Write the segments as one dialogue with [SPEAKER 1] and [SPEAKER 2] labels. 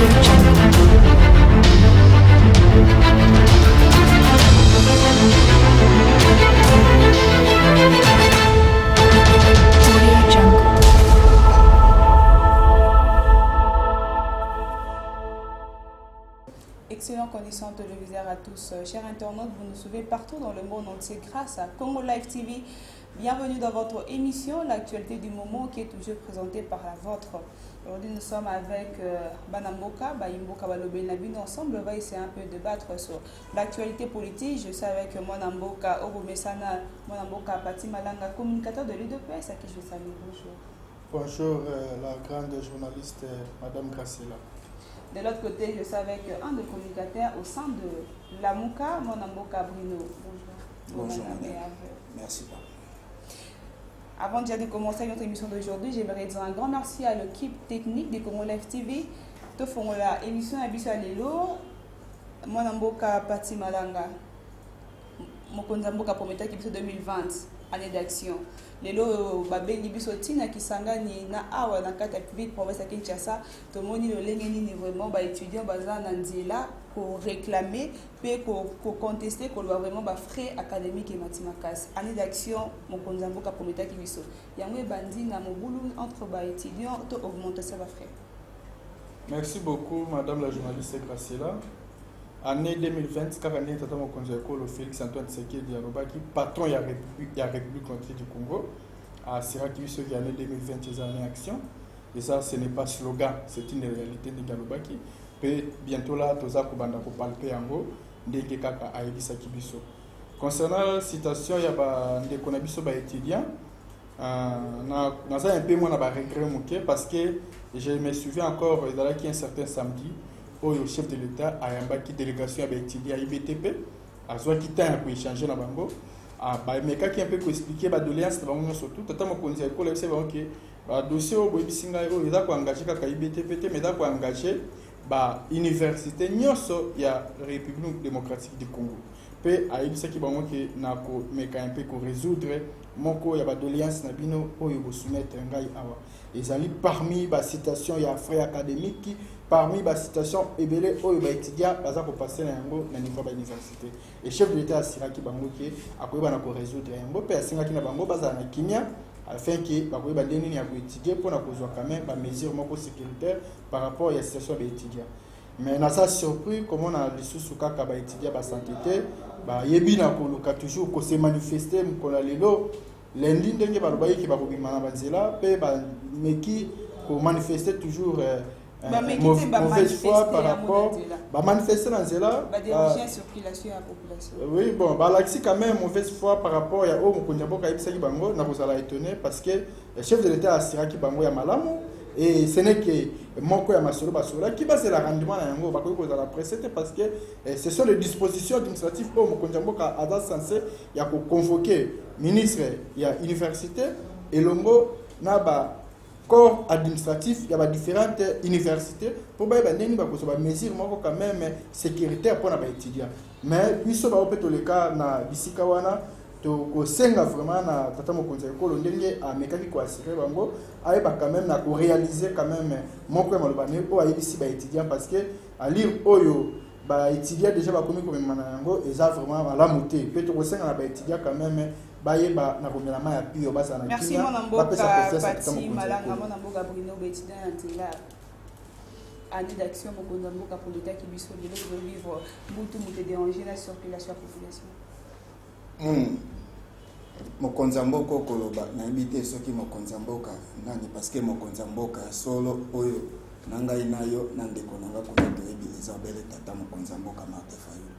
[SPEAKER 1] Excellentes conditions télévisuelles à tous. Chers internautes, vous nous suivez partout dans le monde entier grâce à Congo Live TV. Bienvenue dans votre émission, l'actualité du moment qui est toujours présentée par la vôtre. Aujourd'hui, nous sommes avec Banamboka, Bayimboka Balobe Nabino. Ensemble, on va essayer un peu de débattre sur l'actualité politique. Je suis avec Monamboka Obomesana, Monamboka Pati Malanga, communicateur de l'UDPS, à qui je salue. Bonjour.
[SPEAKER 2] Bonjour, la grande journaliste Madame Graciela.
[SPEAKER 1] De l'autre côté, je suis avec un des communicateurs au sein de la Mouka, Monamboka Bruno. Bonjour.
[SPEAKER 3] Bonjour, madame. Merci.
[SPEAKER 1] Avant déjà de commencer notre émission d'aujourd'hui, j'aimerais dire un grand merci à l'équipe technique de Congo Live TV. Nous faisons la émission à Bissau Monamboka Pati Malanga. Mokonzamboka prometteur qui est 2020, année d'action. Lelo babengi biso tina kisangani na awa na kata activité province ya Kinshasa to moni le lengeni ni vraiment ba étudiants baza na nzela pour réclamer puis pour contester ko ba vraiment ba frais académiques et mathématiques année d'action mokonzamboka prometteur ki biso yango bandi na mobulu entre ba étudiants to augmenter ça ba frais.
[SPEAKER 2] Merci beaucoup madame la journaliste Graciela. Année 2020, car année tata mokonzi ekolo Félix Antoine Tshisekedi alobaki patron ya République contre du Congo à Siraki biso qui année 2020 ces années action et ça ce n'est pas slogan, c'est une réalité de Galobaki et bientôt là toza ko banda ko palper yango ndenge kaka ayebisaki biso. Concernant la citation ya ba ndeko na biso ba étudiant na ça un peu moins na ba regret moké parce que je me souviens encore dans là qui un certain samedi le chef de l'État a une délégation avec étudié à IBTP, a soit qui t'a pour échanger dans Bango, mais qui un peu expliquer la doléance de Bango surtout, tant que on s'est collé, c'est vrai que le dossier au bout de Singaïro, il a engagé qu'à IBTP, mais il a engagé l'université Nyoso, il y a la République démocratique du Congo. Puis à IBTP qui Bango qui n'a pas un peu résoudre, moko ya ba doléance na bino oyo bo soumettre ngai awa. Ezali parmi ba citation ya frais académiques parmi les citations ebele oyo ba étudiants baza ko passer na yango na niveau ba université et chef de l'état asiraki bango ke akoyeba na ko résoudre yango pe asingaki na bango baza na kimia afin que bakoyeba ndeni ya ko étudier pour na kozwa quand même ba mesure moko sécuritaire par rapport à la situation des étudiants. Mais na ça surpris comment on a lisusu kaka ba étudiants ba santé ba yebi na ko luka toujours ko se manifester ko la lelo lundi ndenge ba lobayi ki ba ko bimana ba nzela pe ba meki ko manifester toujours mauvaise foi par rapport à manifester dans cela.
[SPEAKER 1] Déranger circulation à la population.
[SPEAKER 2] Oui, bon, l'axi quand même mauvaise foi par rapport à au Mokonjamboka Ibisaki Bango, n'a pas étonné parce que le chef de l'État a Siraki Bango ya malamu et ce n'est que Moko ya Masolo Basola qui base le rendement na yango bako ko la presse parce que ce sont les dispositions administratives au Mokonjamboka a censé ya ko convoquer ministre ya université et longo na ba corps administratif, il y a différentes universités pour que les mesures quand même sécuritaires pour les étudiants. Mais nous sommes le cas na Bisikawana to senga vraiment na tata mokonzi ekolo ndenge amekaki ko assurer bango ayeba quand même na ko réaliser quand même moko malobane o ayebisi ba étudiants parce que à lire oyo ba étudiants déjà ba komi ko memana yango eza vraiment la montée peut to senga na ba étudiants quand même. Merci
[SPEAKER 1] Monamboka Pati Malanga, Monamboka Bruno Bétidin Antila. Année d'action Mokonzamboka pour l'État qui biso de vivre beaucoup de déranger la circulation de la population.
[SPEAKER 3] Mokonzamboka koloba na ibite soki Mokonzamboka nani parce que Mokonzamboka solo oyo nangai nayo nandeko nanga kuna toyebi Isabelle tata Mokonzamboka Marthe Fayulu.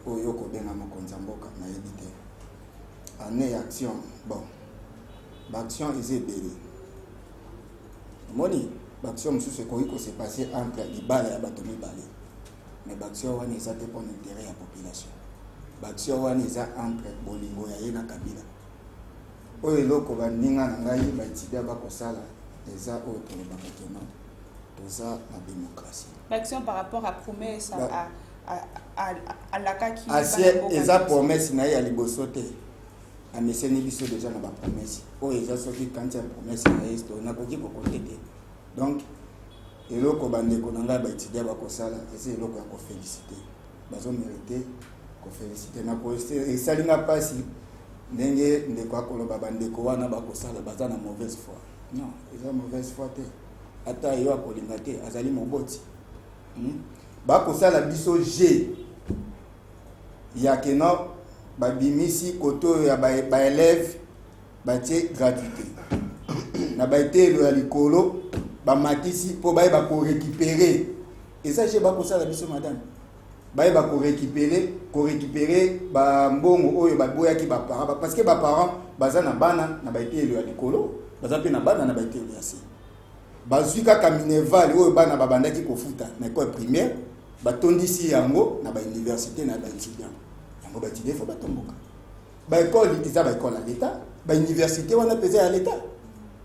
[SPEAKER 3] Oyo ko benga Mokonzamboka na ibite. Année action bon l'action est belle moni l'action mususu ko iko se passer entre libala ya bato mibale mais l'action wana eza te pour l'intérêt ya population l'action wana eza entre bolingo ya yena kabila oyo eloko baninga na ngai baitibia bakosala eza oyo tolobaka keno toza na démocratie
[SPEAKER 1] l'action par rapport à promesse à la kaki
[SPEAKER 3] eza promesse na ya liboso te a meseni biso déjà na ba promesse o eza soki quand il promesse na esto na koki ko côté donc eloko bandeko na ngai baétudia bakosala eza eloko ya kofélicité bazomérite kofélicité na esalinga mpasi ndenge ndeko akoloba bandeko wana bakosala baza na mauvaise foi. Non, eza mauvaise foi te, ata yo akolinga te azali moboti. Bakosala biso G ya keno babimisi koto ya baélève batie gratuité na baitelo ya likolo bamatisi po bayeba korécupérer eza G bakosala biso madame bayeba korécupérer bambongo oyo baboyaki baparents parce que baparents baza na bana na baitelo ya likolo baza pe na bana na baitelo ya se bazwi kaka minerval oyo bana babandaki kofuta na école primaire batondisi yango na bauniversité na baétudiant yango baétudiant fo batomboka baécole eza baécole ya l'état bauniversité wana peza ya l'état.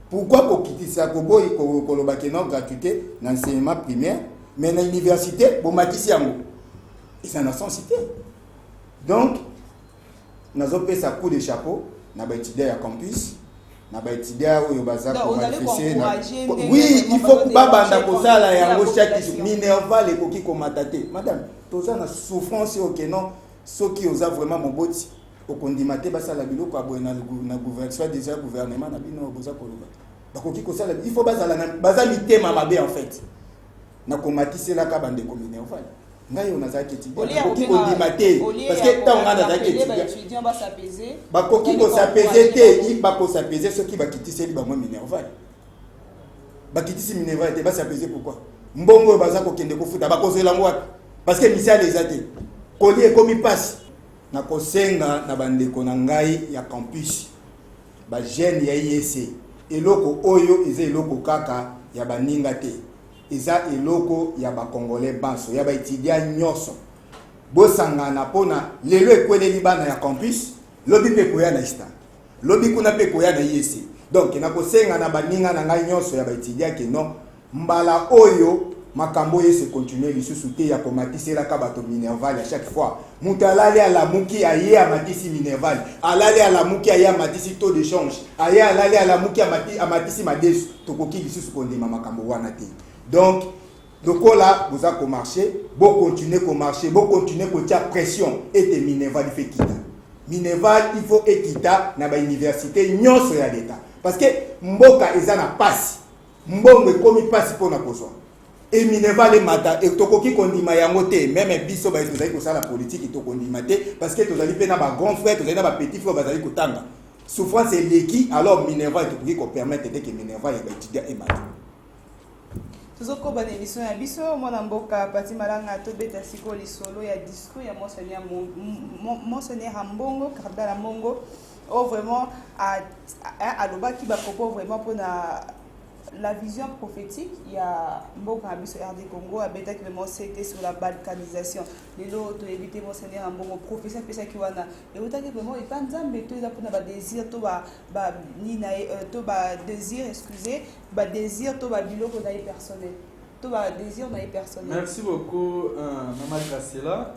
[SPEAKER 3] Pourquoi kokitisa koboyi koloba ke non gratuité na enseignement primaire mais na université bomatisi yango eza na sensité. Donc nazopesa coup de chapeau na baétudiant ya campus na baétudiant oyo baza ko manifester na oui il faut babanda kosala yango chaque jour minerval ekoki komata te madame toza na souffrance au kenon soki oza vraiment moboti okondima te basala biloko aboye na gouvernement soit déjà gouvernement na bino boza koloba bakoki kosala il faut baza mitema mabe en fait na komatisela ka bande ko minerval ngai on azaki étudiant bakoki kondima te parce que tant on a azaki étudiant bakoki ko s'apaiser te bako s'apaiser soki bakitiseli bango minerval bakitisi minerval te ba s'apaiser pourquoi mbongo baza ko kende ko futa bakozela ngwa parce que misala les ate koli ekomi passe na kosenga na bandeko na ngai ya campus ba jeune ya IEC eloko oyo eza eloko kaka ya baninga te eza eloko ya ba congolais banso ya ba étudiant nyoso bosangana pona lelo ekweleli bana ya campus lobi pe koya na ista lobi kuna pe koya na IEC donc na kosenga na baninga na ngai nyoso ya ba étudiant ke non mbala oyo makambo yese continuer lisusu te ya komatisela ka bato minerval à chaque fois mutalali ala muki aye amatisi minerval alali ala muki aye amatisi taux de change aye alali ala muki amatisi madesu tokoki lisusu kondima makambo wana te. Donc lokola boza ko marcher bo continuer ko marcher bo continuer ko tia pression et minerval fait kita minerval il faut ekita na ba université nyonso ya l'état parce que mboka eza na passe mbongo ekomi passe pona kozwa et minerval mata et tokoki kondima yango te même biso ba tozali ko sala politique to kondima te parce que tozali pe na ba grand frère tozali na ba petit frère bazali ko tanga souffrance et l'équi alors minerval tokoki ko permettre que minerval ya ba étudiant et mata
[SPEAKER 1] tozoko ba émission ya biso mona mboka pati malanga to beta siko lisolo ya discours ya monseigneur Ambongo Cardinal Ambongo oh vraiment à lobaki ba propos vraiment pour la vision prophétique, il y a Mboka Abisso RD Congo, a bêta qui vraiment c'était sur la balkanisation. Les autres éviter monseigneur Ambongo professeur pesa kiwana. Et autant que vraiment il pas nzambe to za pona ba désir to ba nina to ba désir excusez, ba désir to ba biloko na personnel. To ba désir na personnel.
[SPEAKER 2] Merci beaucoup Maman Graciela.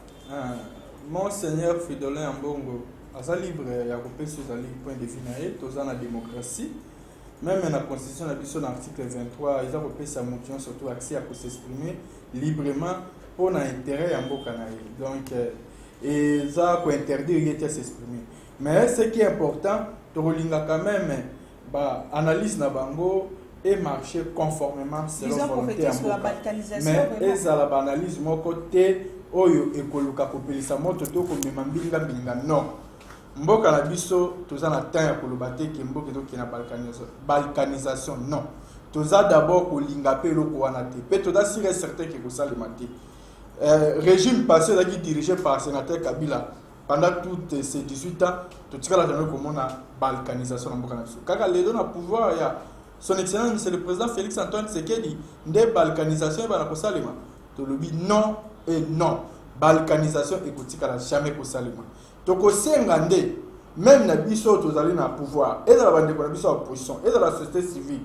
[SPEAKER 2] Monseigneur Fridolin Ambongo, asa libre ya kopesa za libre point de vue na ye, to za na démocratie. Même dans la Constitution, l'article 23, ils ont repris sa motion surtout accès à s'exprimer librement pour l'intérêt en Bokanaï. Donc, ils ont interdit de s'exprimer. Mais ce qui est important, tu as quand même analyse na bango et marcher conformément selon la volonté en Boka. Mais ils ont l'analyse mon côté, oyo ekoluka kopelisa moto to ko memambinga binga non. Mboka na biso toza na temps ya koloba te ke mboka to kina balkanisation non toza d'abord kolinga pe loko wana te pe toza sûr et certain que kosalema te régime passé qui dirigé par sénateur Kabila pendant toutes ces 18 ans totikala jamais komona balkanisation na mboka na biso kaka ledo na pouvoir ya son excellence c'est le président Félix Antoine Tshisekedi nde balkanisation ba na kosalema to lobi non et non balkanisation ekotikala jamais kosalema toko senga nde même na biso tozali na pouvoir et dans la bande na biso opposition et dans la société civile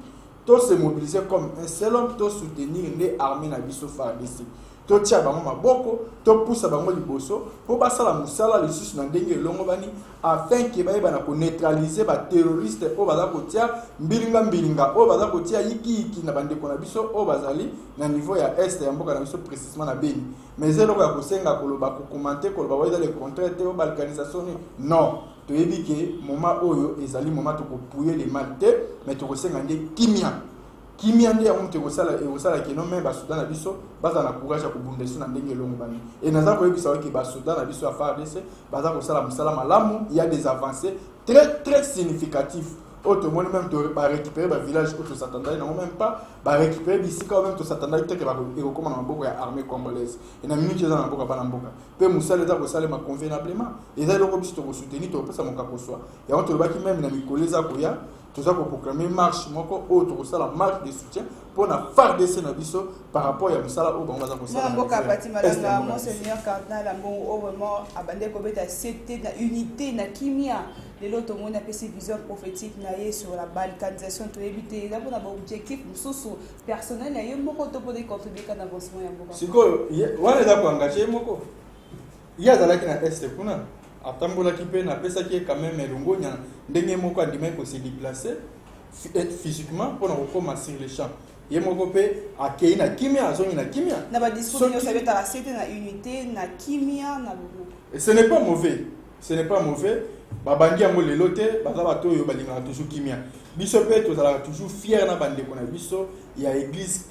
[SPEAKER 2] tous se mobiliser comme un seul homme to soutenir les armées na biso FARDC to tia bango maboko to poussa bango liboso po basala musala lisusu na ndenge elongo bani afin que bayeba na ko neutraliser ba terroriste o baza kotia mbilinga o baza kotia yiki na bandeko na biso o bazali na niveau ya est ya mboka na biso précisément na Beni. Mais eloko ya kosenga koloba ko commenter koloba wa dans le contraire te o balkanisation non toyebi ke moment oyo ezali moment to ko pouiller les mal te mais to kosenga nde kimia nde ya mtu kosala ke non mais ba Soudan na biso baza na courage ya kubunda biso na ndenge elongo bani et naza ko yebisa ke ba Soudan na biso affaire de baza kosala musala malamu. Il y a des avancées très significatifs. Autre monde même to ba récupérer ba village auto s'attendait non même pas ba récupérer d'ici quand même to s'attendait peut-être que ba recommande na mboka ya armée congolaise et na minute za na mboka ba na mboka pe musala za ko salema convenablement et ça loko biso to soutenir to pesa moka ko soi ya on to ba ki même na mikoleza ko ya to za ko proclamer marche moko autre ko sala marche de soutien pour na FARDC na biso par rapport ya musala o ba za ko sala
[SPEAKER 1] mboka pati malanga monseigneur cardinal ambongo o vraiment abande ko beta cité na unité na kimia. L'autre monde a fait vision prophétique sur la balkanisation to éviter là pour avoir objectif personnel na yo moko to pour contribuer à l'avancement ya mboka.
[SPEAKER 2] Siko wana za ko engager moko. Ya za laki na est kuna atambola kipe na pesa ki quand même elongonya ndenge moko andima ko se déplacer physiquement pour recommencer sur les champs. Ye moko pe akei na kimia azongi na kimia.
[SPEAKER 1] Na ba discours yo savait à la cité na unité na kimia na
[SPEAKER 2] bubu. Ce n'est pas mauvais. Ce n'est pas mauvais. Babangi yango lelo te baza bato oyo balingaka toujours kimia biso pe tozalaka toujours fier na bandeko na biso ya église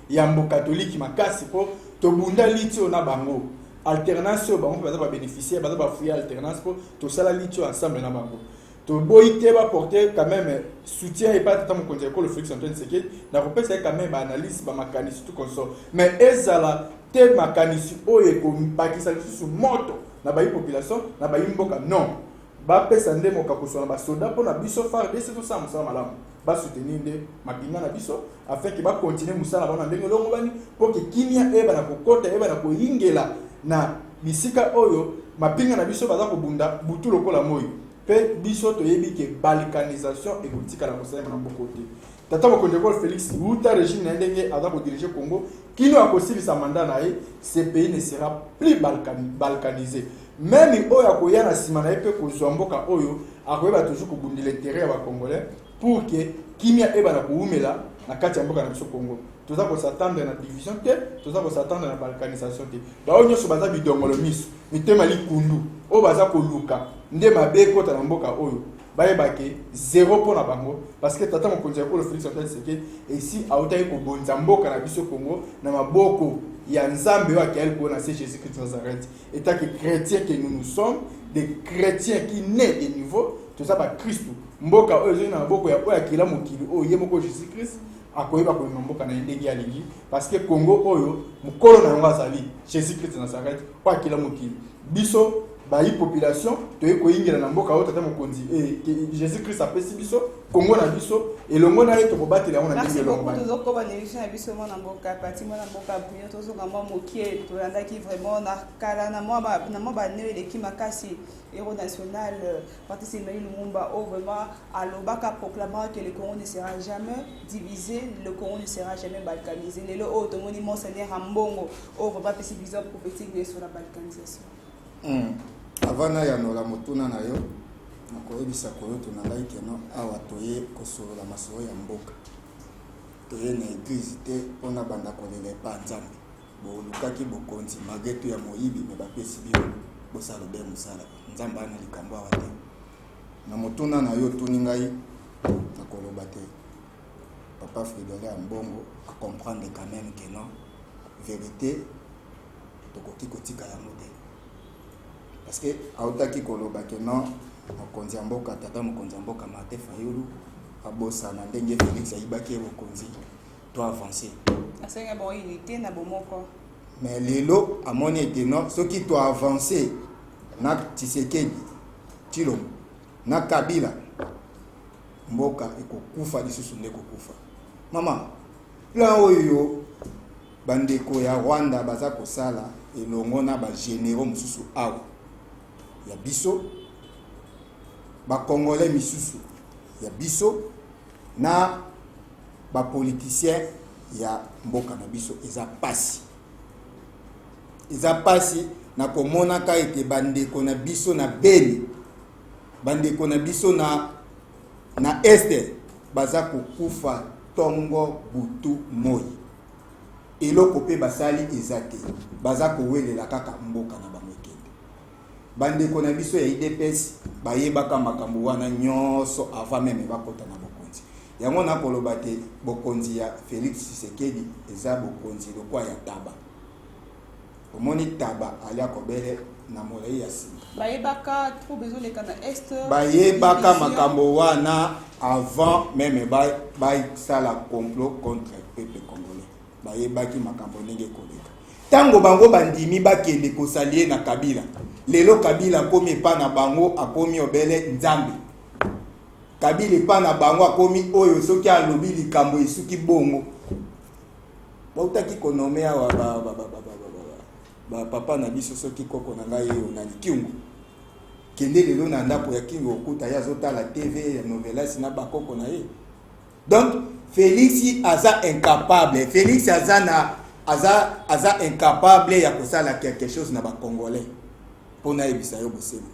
[SPEAKER 2] ya mboka catholique makasi po tobunda litio na bango alternance oyo bango baza ba bénéficiaire baza ba fruit alternance po tosala litio ensemble na bango to boy te ba porter quand même soutien et pas tant mon conseil le Félix Antoine Tshisekedi na kopesa quand même analyse ba makanisi tout consort mais ezala te makanisi oyo ko bakisa sous moto na ba population na ba mboka non ba pesa nde moka kosona ba soda pour na biso FARDC tout ça musala malamu ba soutenir nde mapinga na biso afin que ba continuer musala bana ndenge longo bani pour que kimia eba na kokota eba na koyingela na bisika oyo mapinga na biso baza kobunda butu lokola moyo pe biso toyebi ke balkanisation et kotika la kosala na bokote tata mokonde ko Félix Uta régime na ndenge aza ko diriger Congo kino akosilisa mandat na ye ce pays ne sera plus balkanisé. Même oyo akoya na sima na epe kozwa mboka oyo akoyeba toujours kobundela intérêt ya ba congolais pour que kimia eba na koumela na kati ya mboka na biso Congo toza ko s'attendre na division te toza ko s'attendre na balkanisation te ba onyo so baza bidongolo miso mitema likundu o baza ko luka nde mabe kota na mboka oyo bayeba ke zéro pour na bango parce que tata mokonzi ko le Félix Antoine Tshisekedi ici autayi ko bonza mboka na biso Congo na maboko ya nzambe wa kiel ko na Jésus Christ Nazareth état que chrétien que nous sommes des chrétiens qui naît de niveau tout ça par Christ mboka oyo na maboko ya oya kila mokili oyo yemoko Jésus Christ akoyeba ko mboka na ndenge ya lingi parce que Congo oyo mukolo na yango azali Jésus Christ Nazareth kwa kila mokili biso ba population to yeko yingela na mboka oyo tata mokonzi Jésus Christ apesi biso Congo na biso elongo na yeto kobatela ona ndenge longo
[SPEAKER 1] ba to ko ba nelisha na biso na mboka pati na mboka buyo to zoka mwa mokie to yandaki vraiment na kala na mwa ba ne le kimakasi héros national Patrice Emery Lumumba au vraiment alobaka proclamant que le Congo ne sera jamais divisé, le Congo ne sera jamais balkanisé. Le autre moni monseigneur Ambongo au vraiment pesi vision prophétique sur la balkanisation.
[SPEAKER 3] Avant na ya nola motuna na yo nakoyebisa koyo tunalai keno awa toye kosolola masolo ya mboka toye na église te mpona banda kolela epa nzambe bolukaki bokonzi mageto ya moyibi me bapesi bino bosala be mosala nzambe ana likambo awa te na motuna na yo tuni ngai nakoloba te papa Frédéric Ambongo acomprendre quand même que non vérité tokoki kotika yango te parce que autaki koloba que non mokonzi mboka tata mokonzi mboka Martin Fayulu abosa na ndenge Félix ayibaki bokonzi to avancer
[SPEAKER 1] asenga bon unité na bomoko
[SPEAKER 3] mais lelo amoni ete non soki to avancer na Tshisekedi Tshilombo na Kabila mboka ekokufa lisusu nde kokufa mama la oyo bandeko ya Rwanda baza kosala elongo na ba généraux mususu awa ya biso ba congolais misusu ya biso na ba politiciens ya mboka na biso eza pasi eza pasi na komona ka ete bandeko na biso na Beni, bandeko na biso na este baza kokufa tongo butu moi. Eloko pe basali ezate baza kowelela kaka mboka na bango ekende. Bandeko na biso ya IDPS bayebaka makambo wana nyonso avant meme bakota na bokonzi. Yango na koloba te bokonzi ya Félix Tshisekedi eza bokonzi lokwa ya taba. Omoni taba alia kobele na molai ya singa.
[SPEAKER 1] Bayebaka trop besoin de kana est.
[SPEAKER 3] Bayebaka makambo wana avant meme bay sala complot contre le peuple congolais. Bayebaki makambo ndenge koleka. Tango bango bandimi bakende kosalie na Kabila. Lelo Kabila komi pa na bango akomi obele nzambe. Kabila pa na bango akomi oyo soki alobi likambo esuki bongo. Bautaki konomea ba papa na biso soki koko na ngai yo na likingo. Kende lelo na ndako ya kingo okuta ya zota la TV ya novelas na bakoko na ye. Donc Félix aza incapable. Félix aza incapable ya kosala quelque chose na ba Congolais. Pona ebisa yo bosema.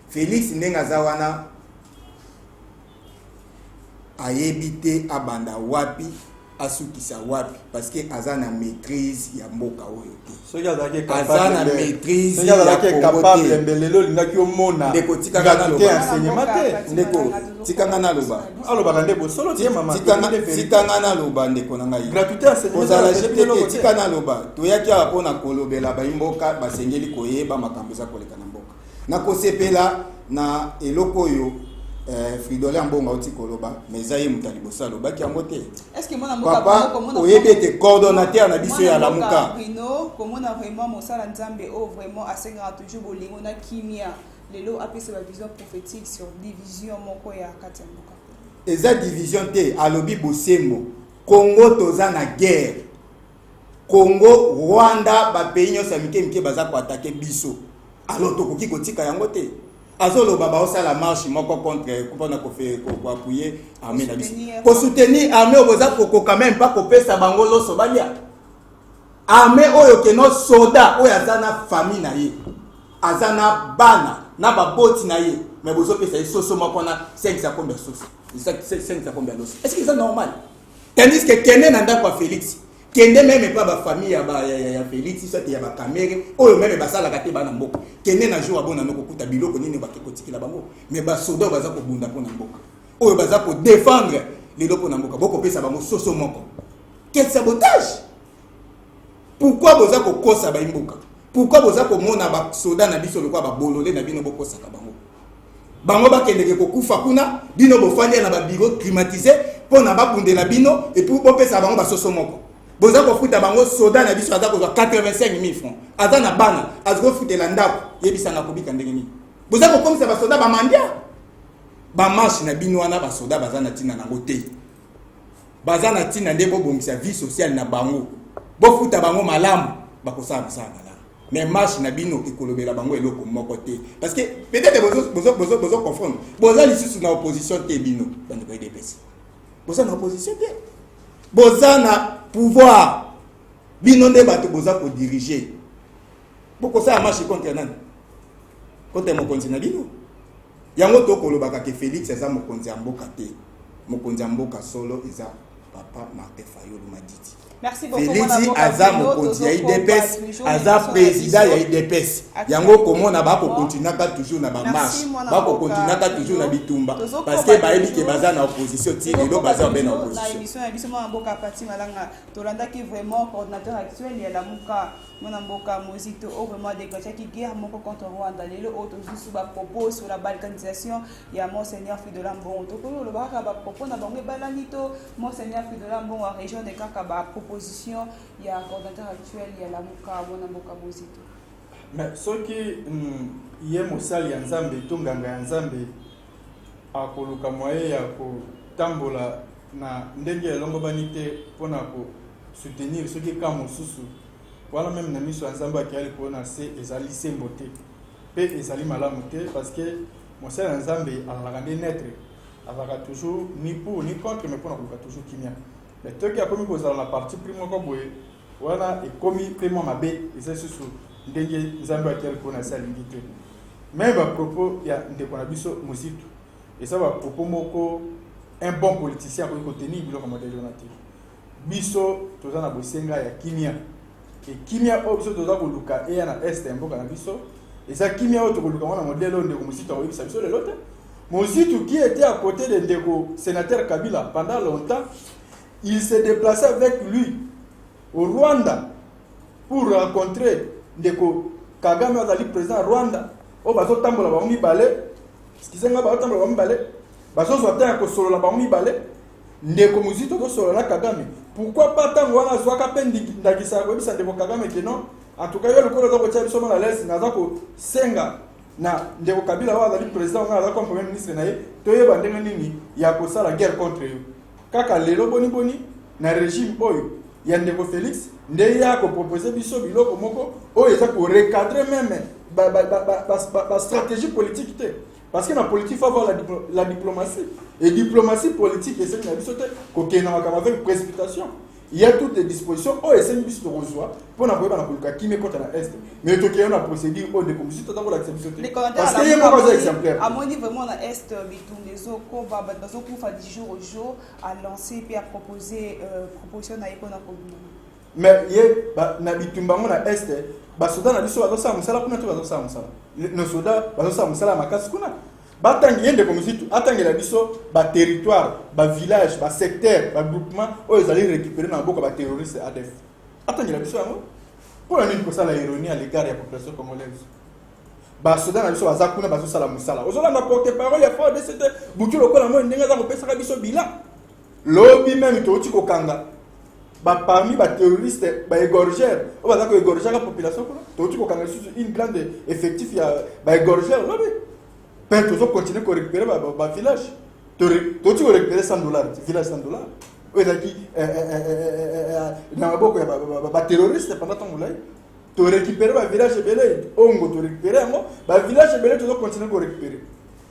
[SPEAKER 3] Félix ndenga za wana ayebite abanda wapi asukisa wapi parce que azana maîtrise ya mboka oyo te.
[SPEAKER 2] Soki azaki
[SPEAKER 3] azana maîtrise
[SPEAKER 2] ya capable mbelelo lingaki omona
[SPEAKER 3] ndeko tikanga na loba
[SPEAKER 2] enseignement te
[SPEAKER 3] ndeko tikanga na loba
[SPEAKER 2] aloba ndebo solo tie mama
[SPEAKER 3] tikanga na loba ndeko na ngai
[SPEAKER 2] gratuité enseignement
[SPEAKER 3] ozala jete tikanga na loba toyaki apona kolobela bayimboka basengeli koyeba makambo za koleka na mboka na kosepela na eloko oyo Fridolin Mbonga oti koloba mezaye mutali bosalo baki yango te.
[SPEAKER 1] Est-ce que mona mboka
[SPEAKER 3] papa oyebete coordonnateur na biso ya lamuka
[SPEAKER 1] Bruno komona vraiment mosala nzambe o vraiment asengera toujours bolingo na kimia lelo apesa ba vision prophétique sur division moko ya kati ya mboka.
[SPEAKER 3] Eza division te alobi bosembo Congo toza na guerre. Congo Rwanda ba pays nyonso ya mike baza ko attaquer biso. Alors tokoki kotika yango te. Azolo baba osala marche moko contre kupona ko appuyer armée na biso. Ko soutenir armée oboza ko quand même pas ko pesa bango loso balia. Armée oyo ke no soldat oyo azana famille na ye. Azana bana na baboti na ye. Mais bozo pesa soso moko na 500 combien soso. 500 combien loso. Est-ce que c'est normal? Tandis que Kende nanda kwa Félix. Kende même pas ba famille ya Félix soit ya ba caméra oyo même basala kate bana mboka kende na jour abona noko kuta biloko nini bakekotikila bango mais ba soda baza ko bunda pona mboka oyo baza ko défendre les loko na mboka boko pesa bango soso moko quel sabotage pourquoi boza ko kosa ba mboka pourquoi boza ko mona ba soda na biso lokwa ba bololé na bino boko saka bango bakende ko kufa kuna bino bofandi na ba bureau climatisé pona ba bundela bino et puis bo pesa bango ba soso moko boza ko futa bango soda na biso aza ko 85,000 francs aza na bana azko futela ndako yebisa na kobika ndenge nini boza ko komisa ba soda ba mandia ba marche na bino wana ba soda baza na tina nango te baza na tina nde bo bongisa vie sociale na bango bo futa bango malamu bakosala malamu mais marche na bino ekolobela bango eloko moko te parce que peut-être bozo confondre boza lisusu na opposition te bino bande ko EDPS boza na opposition te boza na pouvoir bino nde bato boza ko diriger boko sa marche contre nani contre mokonzi na bino yango to kolobaka ke Félix eza mokonzi ya mboka te mokonzi ya mboka solo eza papa Martin Fayulu Madidi.
[SPEAKER 1] Merci beaucoup.
[SPEAKER 3] Félix aza mokonzi ya IDPS aza président ya IDPS yango komona ba ko continuer ka toujours na ba marche ba ko continuer ka toujours na bitumba parce que ba ebi ke baza na opposition ti lelo baza ben na opposition.
[SPEAKER 1] La émission ya biso mwana mboka Pati Malanga tolanda ki vraiment coordinateur actuel ya lamuka mwana mboka Mozito au vraiment déclenché qui guerre moko contre Rwanda lelo auto juste ba propose sur la balkanisation ya Monseigneur Fridolin Mbongo to ko lo ba ka ba propose na bango balanito Monseigneur Fridolin Mbongo en région de Kaka ba proposition ya coordinateur actuel ya lamuka mwana mboka Mozito.
[SPEAKER 2] Mais ce qui y est mosali ya nzambe to nganga ya nzambe akoluka moye ya ko tambola na ndenge elongo banite pona ko soutenir ce qui ka mosusu voilà même na miso ya nzambe akali pona se ezali sembo te pe ezali malamu te parce que mosali ya nzambe alaka nde netre alaka toujours ni pour ni contre mais pona koluka toujours kimia mais to ki akomi kozala na parti primo ko boye Voilà, et comme il fait ma bé, et c'est sur ndenge nzambe akel ko na salingi te. Même à propos il y a ndeko na biso mositu. Et ça va propos moko un bon politicien ko tenir biloko modèle na te. Biso toza na bosenga ya kimia. Et kimia o biso toza ko luka e na est mboka na biso. Et ça kimia o to ko luka na modèle ndeko mositu ko yebisa biso le lote. Mositu qui était à côté de ndeko sénateur Kabila pendant longtemps, il s'est déplacé avec lui au Rwanda pour rencontrer ndeko Kagame azali président Rwanda. O bazo tambola ba mibale. Ce qui senga ba tambola ba mibale. Bazo zota ko solo la ba mibale. Ndeko muzito ko solo la Kagame. Pourquoi pas tango wana zwaka pendi ndakisa ko bisa ndeko Kagame que non. En tout cas yo le ko za ko tia biso na lesi na za ko senga na ndeko Kabila wa azali président nga za ko premier ministre na ye toyeba ndenge nini ya ko sala guerre contre yo. Kaka lelo boni na régime oyo ya ndeko Félix ndeye ya ko proposer biso biloko moko oyo eza ko recadrer même ba stratégie politique te parce que la politique faut avoir la diplomatie et diplomatie politique et c'est une biso te ko kena avec précipitation. Il y a toutes les dispositions oyo ese biso to reçoit pour na koyeba na koluka kimé contre la est mais to kena na procédure o de commission to ko la biso te parce que yema ko exemplaire
[SPEAKER 1] à mon niveau vraiment na est bitumbezo ko ba bazo kufa du jour au jour à lancer puis à proposer proposition na iko na ko
[SPEAKER 2] mais ye na bitumba mo na est ba soda na biso bazo sa musala kuna to bazo sa musala no soda bazo sa musala makasi kuna batangi yende komisitu atangela biso ba territoire ba village ba secteur ba groupement oyo ezali récupérer na boko ba terroriste ADF atangela biso yango pour nini ko sala ironie à l'égard de la population congolaise ba soda na biso baza kuna bazo sala musala ozola na porte-parole ya fort de cette butu lokola mo ndenge za ko pesa biso bila lobby même toti ko kanga ba parmi ba terroristes ba égorgeur o ba za ko égorger la population kuna toti ko kanga une grande effectif ya ba égorgeur lobby peut toujours continuer à récupérer ma village. Tu vas récupérer $100, village $100. Oui, il terroriste pendant ton moulin. Tu récupères ma village et belé. On tu récupérer ma village et belé, tu dois continuer à récupérer.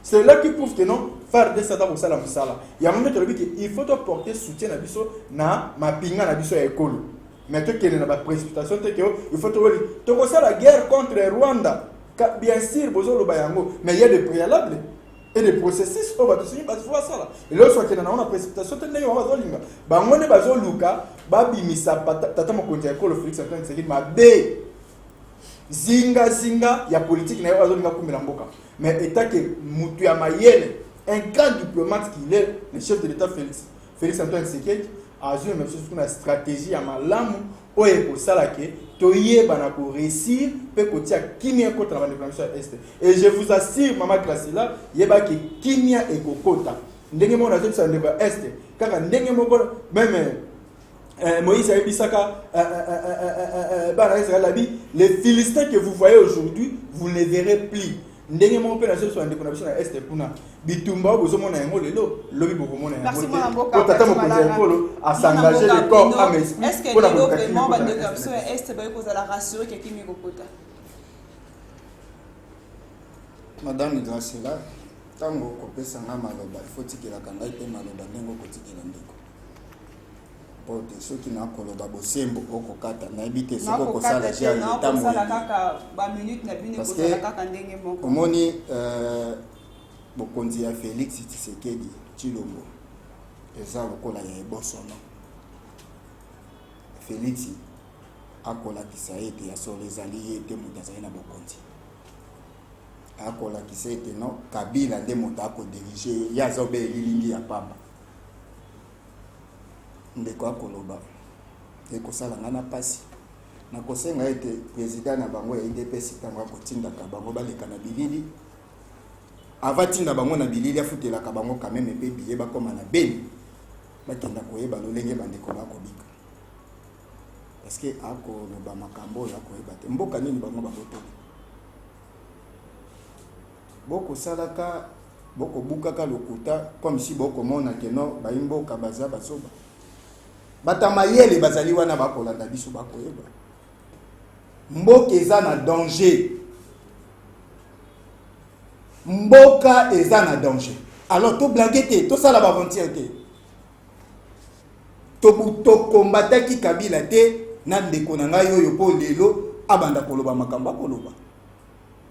[SPEAKER 2] C'est là qui prouve que non, faire des sada ou sala musala. Il y a un moment il faut porter soutien à biso na ma pinga na biso école. Mais tu qui na ba précipitation il faut te commencer la guerre contre Rwanda. Bien sûr, mais il y a des préalables et des processus. On va tout ça. Et là, soit qu'il y a une précipitation, on va zolinga. On va zoluka, babimisa tata mokonzi ko le Félix Antoine Tshisekedi mabe. Zinga ya politique na yo zolinga kumela mboka. Mais état que mutu ya mayele, un grand diplomate qu'il est, le chef de l'État Félix Antoine Tshisekedi a joué même chose une stratégie à malamu oye ko salake toyeba na ko réussir pe ko tia kimia contre la déclaration est et je vous assure maman Klasila yeba ki kimia e ko kota ndenge mo na zo sa ndeba est kaka ndenge mo même Moïse a bisaka bana Israël abi les Philistins que vous voyez aujourd'hui vous ne les verrez plus ndenge mo pe na zo sa ndeko na biso na est kuna bitumba bozo mona yango lelo lobi boko mona yango ko tata mo ko a s'engager le corps à mes
[SPEAKER 1] est-ce que le vraiment ba de comme ça est ba ko za la rassurer que kimi kokota
[SPEAKER 3] madame Gracela tango ko pesa nga maloba il faut tikela kanga ite maloba ndengo ko tikela ndeko pote soki na koloba bosembo okokata na ebite soko ko sala jari tamu
[SPEAKER 1] kaka ba minute na bini ko sala kaka ndenge moko
[SPEAKER 3] omoni bokonzi ya Félix Tshisekedi Tshilombo eza lokola ya ebosono Félix akolakisa ete ya solo ezali ye te moto azali na bokonzi akolakisa ete no Kabila nde moto akodirige ye aza obe elilingi ya pamba ndeko akoloba ekosala nga na pasi nakosenga ete président na bango ya UDPS ntango akotindaka bango baleka na bilili avatinda bango na bilili afutelaka bango quand même mpe biye bakoma na beni bakenda koyeba lolenge bandeko bakobika parce que akoloba makambo oyo akoyeba te mboka nini bango babotoli bokosalaka bokobukaka lokuta comme si bokomona ke no bayimboka baza basoba batamayele bazali wana bakolanda biso bakoyeba mboka eza na danger mboka eza na danger alors to blague te to sala baventure te to combataki Kabila te na ndeko na ngai oyo po lelo abanda koloba makambo akoloba.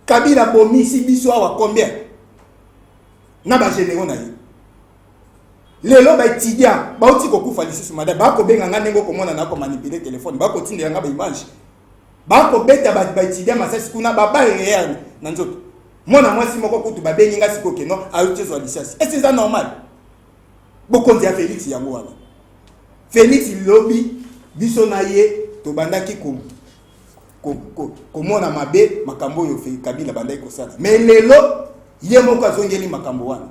[SPEAKER 3] Kabila bomisi biso awa combien na ba généraux na ye. Lelo ba étudiant ba uti ko kufa lisusu madame ba ko benga nga ndenge ko mona na ko manipuler téléphone ba ko tindela nga ba image. Ba ko beta ba étudiant masasi kuna ba ba réel na nzoto. Mona mwasi moko kutu ba bengi nga siko ke non a uti zo licence. Est-ce ça normal? Bokonzi ya Félix yango wana. Félix lobby biso na ye to bandaki ko mona mabe makambo yo fe Kabila bandaki ko sala. Mais lelo ye moko azongeli makambo wana.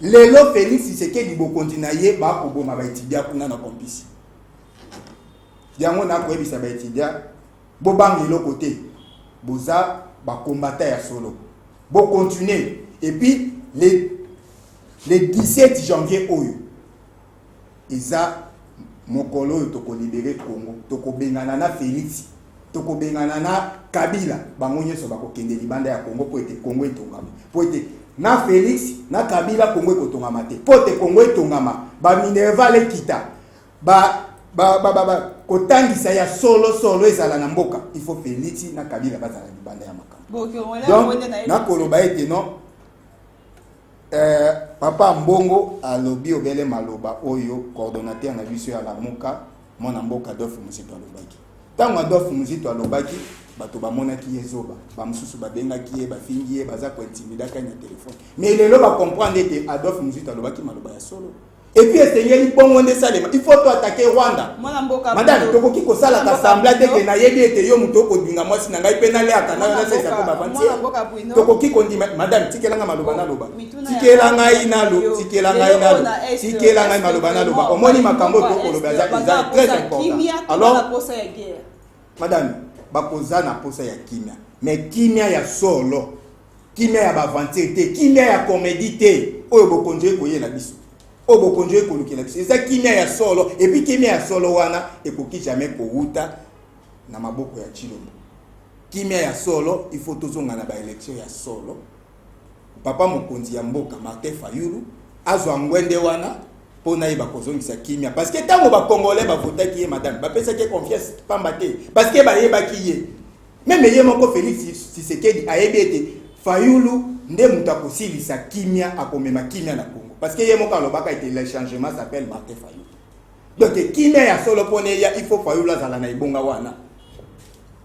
[SPEAKER 3] Lelo Félix Tshisekedi bokonzi na ye ba ko boma ba étudiant kuna na kompisi. Yango na ko ebisa ba étudiant bo bangi lo côté. Boza ba combattant ya solo. Bo continuer et puis le 17 janvier oyo iza mokolo to ko libérer Congo to ko bengana na Félix to ko bengana na Kabila bango nyeso ba ko kende libanda ya Congo po ete Congo etongama po ete na Félix na Kabila Congo ekotongama te po ete Congo etongama ba Minerva le kita ba kotangisa ya solo ezala na mboka il faut Félix na Kabila bazala libanda ya makambo donc na koloba ete non papa Mbongo alobi obele maloba oyo coordonnateur na biso ya Lamuka mona mboka Adolphe Muzito alobaki tango Adolphe Muzito alobaki bato bamonaki ezoba bamususu babengaki ye bafingi ye baza ko intimidaka na téléphone mais lelo ba comprendre que Adolphe Muzito alobaki maloba ya solo et puis essayeli bongo nde salema il faut to attaquer Rwanda madame toko kiko sala ka semblable que na yebi ete yo muto ko dinga mwasi na ngai pena le akana na sesa ko bavanti toko kiko ndi madame tikelanga maloba na loba tikelanga inalo tikelanga maloba na loba omoni makambo to ko loba za très important alors madame bakoza na posa ya kimia mais kimia ya solo kimia ya bavanti te kimia ya comédie te oyo bokonje ko yela biso obo konjoe kolukela biso eza kimia ya solo et puis kimia ya solo wana ekoki jamais kouta na maboko ya Chilombo. Kimia ya solo il faut tozonga na ba élection ya solo papa mokonzi ya mboka Martin Fayulu azwa ngwende wana pona iba kozongisa kimia parce que tango ba congolais ba votaki ye madame ba pesa ke confiance pamba te parce que ba yeba ki ye même ye moko Félix Tshisekedi ayebi ete Fayulu nde muta kosilisa kimia akomema kimia na Congo parce que yemo ka lobaka ete le changement s'appelle Martin Fayulu donc kimia ya solo pone ya il faut Fayulu azala na ibonga wana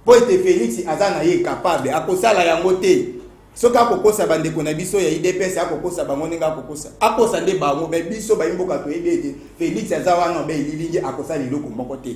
[SPEAKER 3] po ete Félix azana ye capable akosala yango te soka kokosa bandeko na biso ya IDPS akokosa bango ninga akosa nde bango be biso ba imboka to ebe ete Félix azawana be lilingi akosala liloko moko te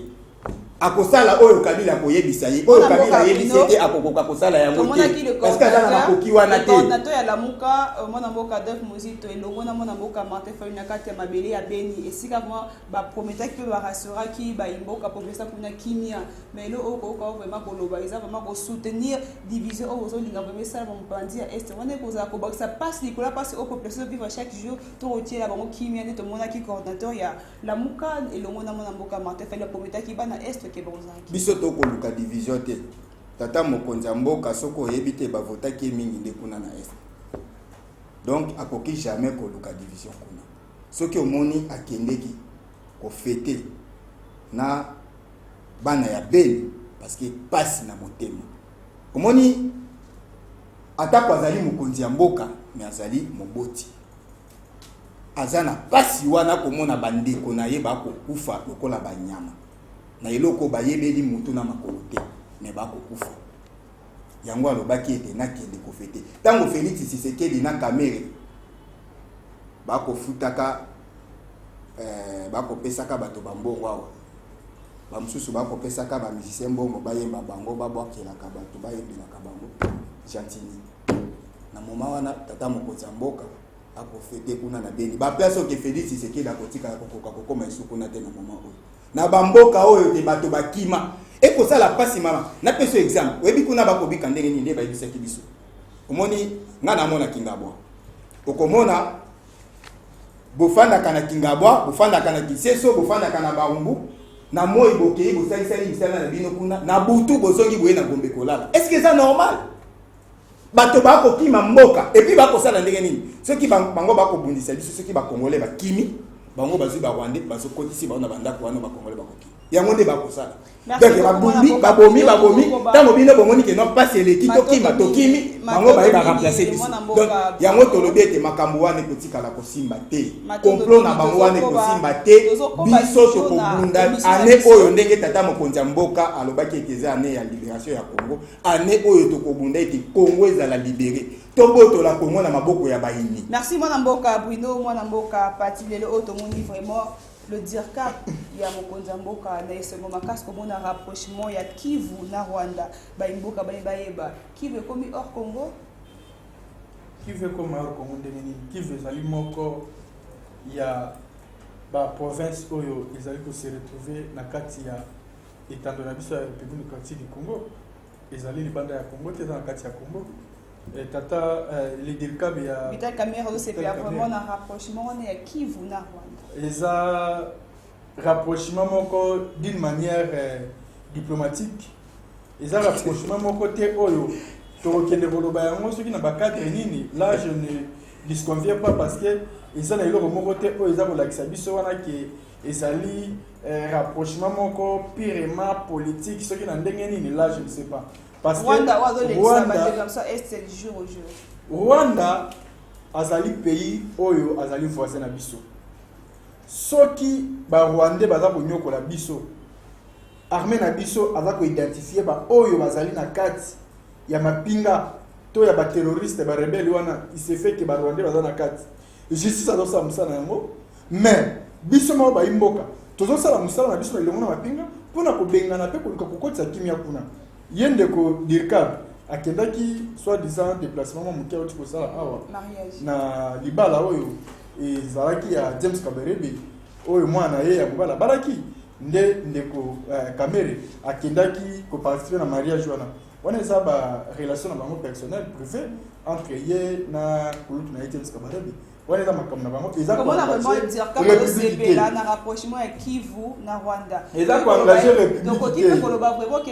[SPEAKER 3] akosala oyo Kabila koyebisa ye oyo Kabila yebisa te akokoka kosala yango te parce que azana makoki wana te
[SPEAKER 1] nato ya Lamuka mona mboka Adolphe Muzito elongo na mona mboka Martin Fayulu na kati ya mabele ya Beni esika vraiment ba prometaki pe ba rassuraki ba imboka professeur kuna kimia mais le oko vraiment koloba ils vraiment ko soutenir division au zo linga vraiment ça mon pandi ya est on est koza ko ça passe Nicolas passe au population vivre chaque jour to rotier la bango kimia ne to mona ki coordinateur ya Lamuka elongo na mona mboka Martin Fayulu prometaki bana est
[SPEAKER 3] biso to koluka division te tata mokonzi mboka soko yebite ba votaki mingi nde kuna na est donc akoki jamais koluka division kuna soki omoni akendeki ko fêter na bana ya Beni parce que passe na motema omoni atako azali mokonzi ya mboka mais azali moboti azana pasi wana komona bandeko na ye ba ko kufa lokola banyama na eloko bayebeli mutu na makolo te me bakokufa yango alobaki ete nakende kofete tango Félix Tshisekedi na kamere bakofutaka bakopesaka bato bambongo awa bamususu bakopesaka bamusicien mbongo bayemba bango babwakelaka bato bayembelaka bango gentini na moma wana tata mokonzi mboka akofete kuna na Beni baplace oke Félix Tshisekedi akotika kokoka kokoma esukuna te na moma oyo na bamboka oyo te bato bakima eko sala pasi mama na peso exemple webi kuna bakobika ndenge nini ba yebisa kibiso omoni ngana mona Kingabwa okomona bofanda kana Kingabwa bofanda kana Kiseso bofanda kana Barumbu na moi bokei bosalisali misala na bino kuna na butu bozongi boye na Gombe kolala est-ce que ça normal bato bakokima mboka et puis bakosala ndenge nini ceux qui bango bakobundisa biso ceux qui ba congolais bakimi bango bazwi ba Rwandais bazokotisi baona bandako wana ba congolais bakoki yango nde bakosala
[SPEAKER 1] donc
[SPEAKER 3] babomi ntango bino bomoni ke non pas eleki tokima bango baye baremplace biso donc yango tolobi ete makambo wana ekotikala kosimba te complot na bango wana ekosimba te biso tokobunda ane oyo ndenge tata mokonzi ya mboka alobaki ete eza ane ya libération ya Congo ane oyo tokobunda ete Congo ezala libéré tobotola Congo na maboko ya bayini.
[SPEAKER 1] Merci mwana mboka Bruno, mwana mboka Pati lelo otomoni vraiment le DIRCAP ya mokonzi ya mboka na esengo makasi komona rapprochement ya Kivu na Rwanda baimboka bayeba Kivu ekomi hors Congo.
[SPEAKER 2] Kivu ekomi hors Congo ndenge nini? Kivu ezali moko ya ba province oyo ezali ko se retrouver na kati ya etando na biso ya République démocratique du Congo, ezali libanda ya Congo te na kati ya Congo. Tata les DIRCAP ya
[SPEAKER 1] Vital Kamerhe aussi c'est vraiment un rapprochement on est Kivu na Rwanda.
[SPEAKER 2] Eza rapprochement moko d'une manière diplomatique. Eza rapprochement moko te oyo to kende boloba yango soki na bakadre nini. Là je ne disconviens pas parce que eza na eloko moko te oyo eza kolakisa biso wana ke ezali rapprochement moko purement politique soki na ndenge nini. Là je ne sais pas. Parce que Rwanda azali pays oyo azali voisin na biso. Soki ba Rwandais baza konyokola biso, armée na biso aza ko identifier ba oyo bazali na kati ya mapinga to ya ba terroriste ba rebelle wana, il se fait que ba Rwandais baza na kati. Justice azo sa musala yango, mais biso mo ba imboka. Tozo sala musala na biso na ilongo na mapinga pona ko bengana pe ko kokotsa kimia kuna. Yende ko DIRCAP akendaki soi-disant déplacement mukia oti ko sala awa na libala oyo ezalaki ya James Kabarebe oyo mwana ye ya mobala balaki ndeko Kamere akendaki ko participer na mariage wana eza ba relation na bango personnel privé entre ye na kulutu na James Kabarebe wana eza makambo na bango eza
[SPEAKER 1] comment la vraiment dire comme c'est là na rapprochement ya Kivu na Rwanda
[SPEAKER 2] eza ko engager république
[SPEAKER 1] donc on dit que le ba vraiment que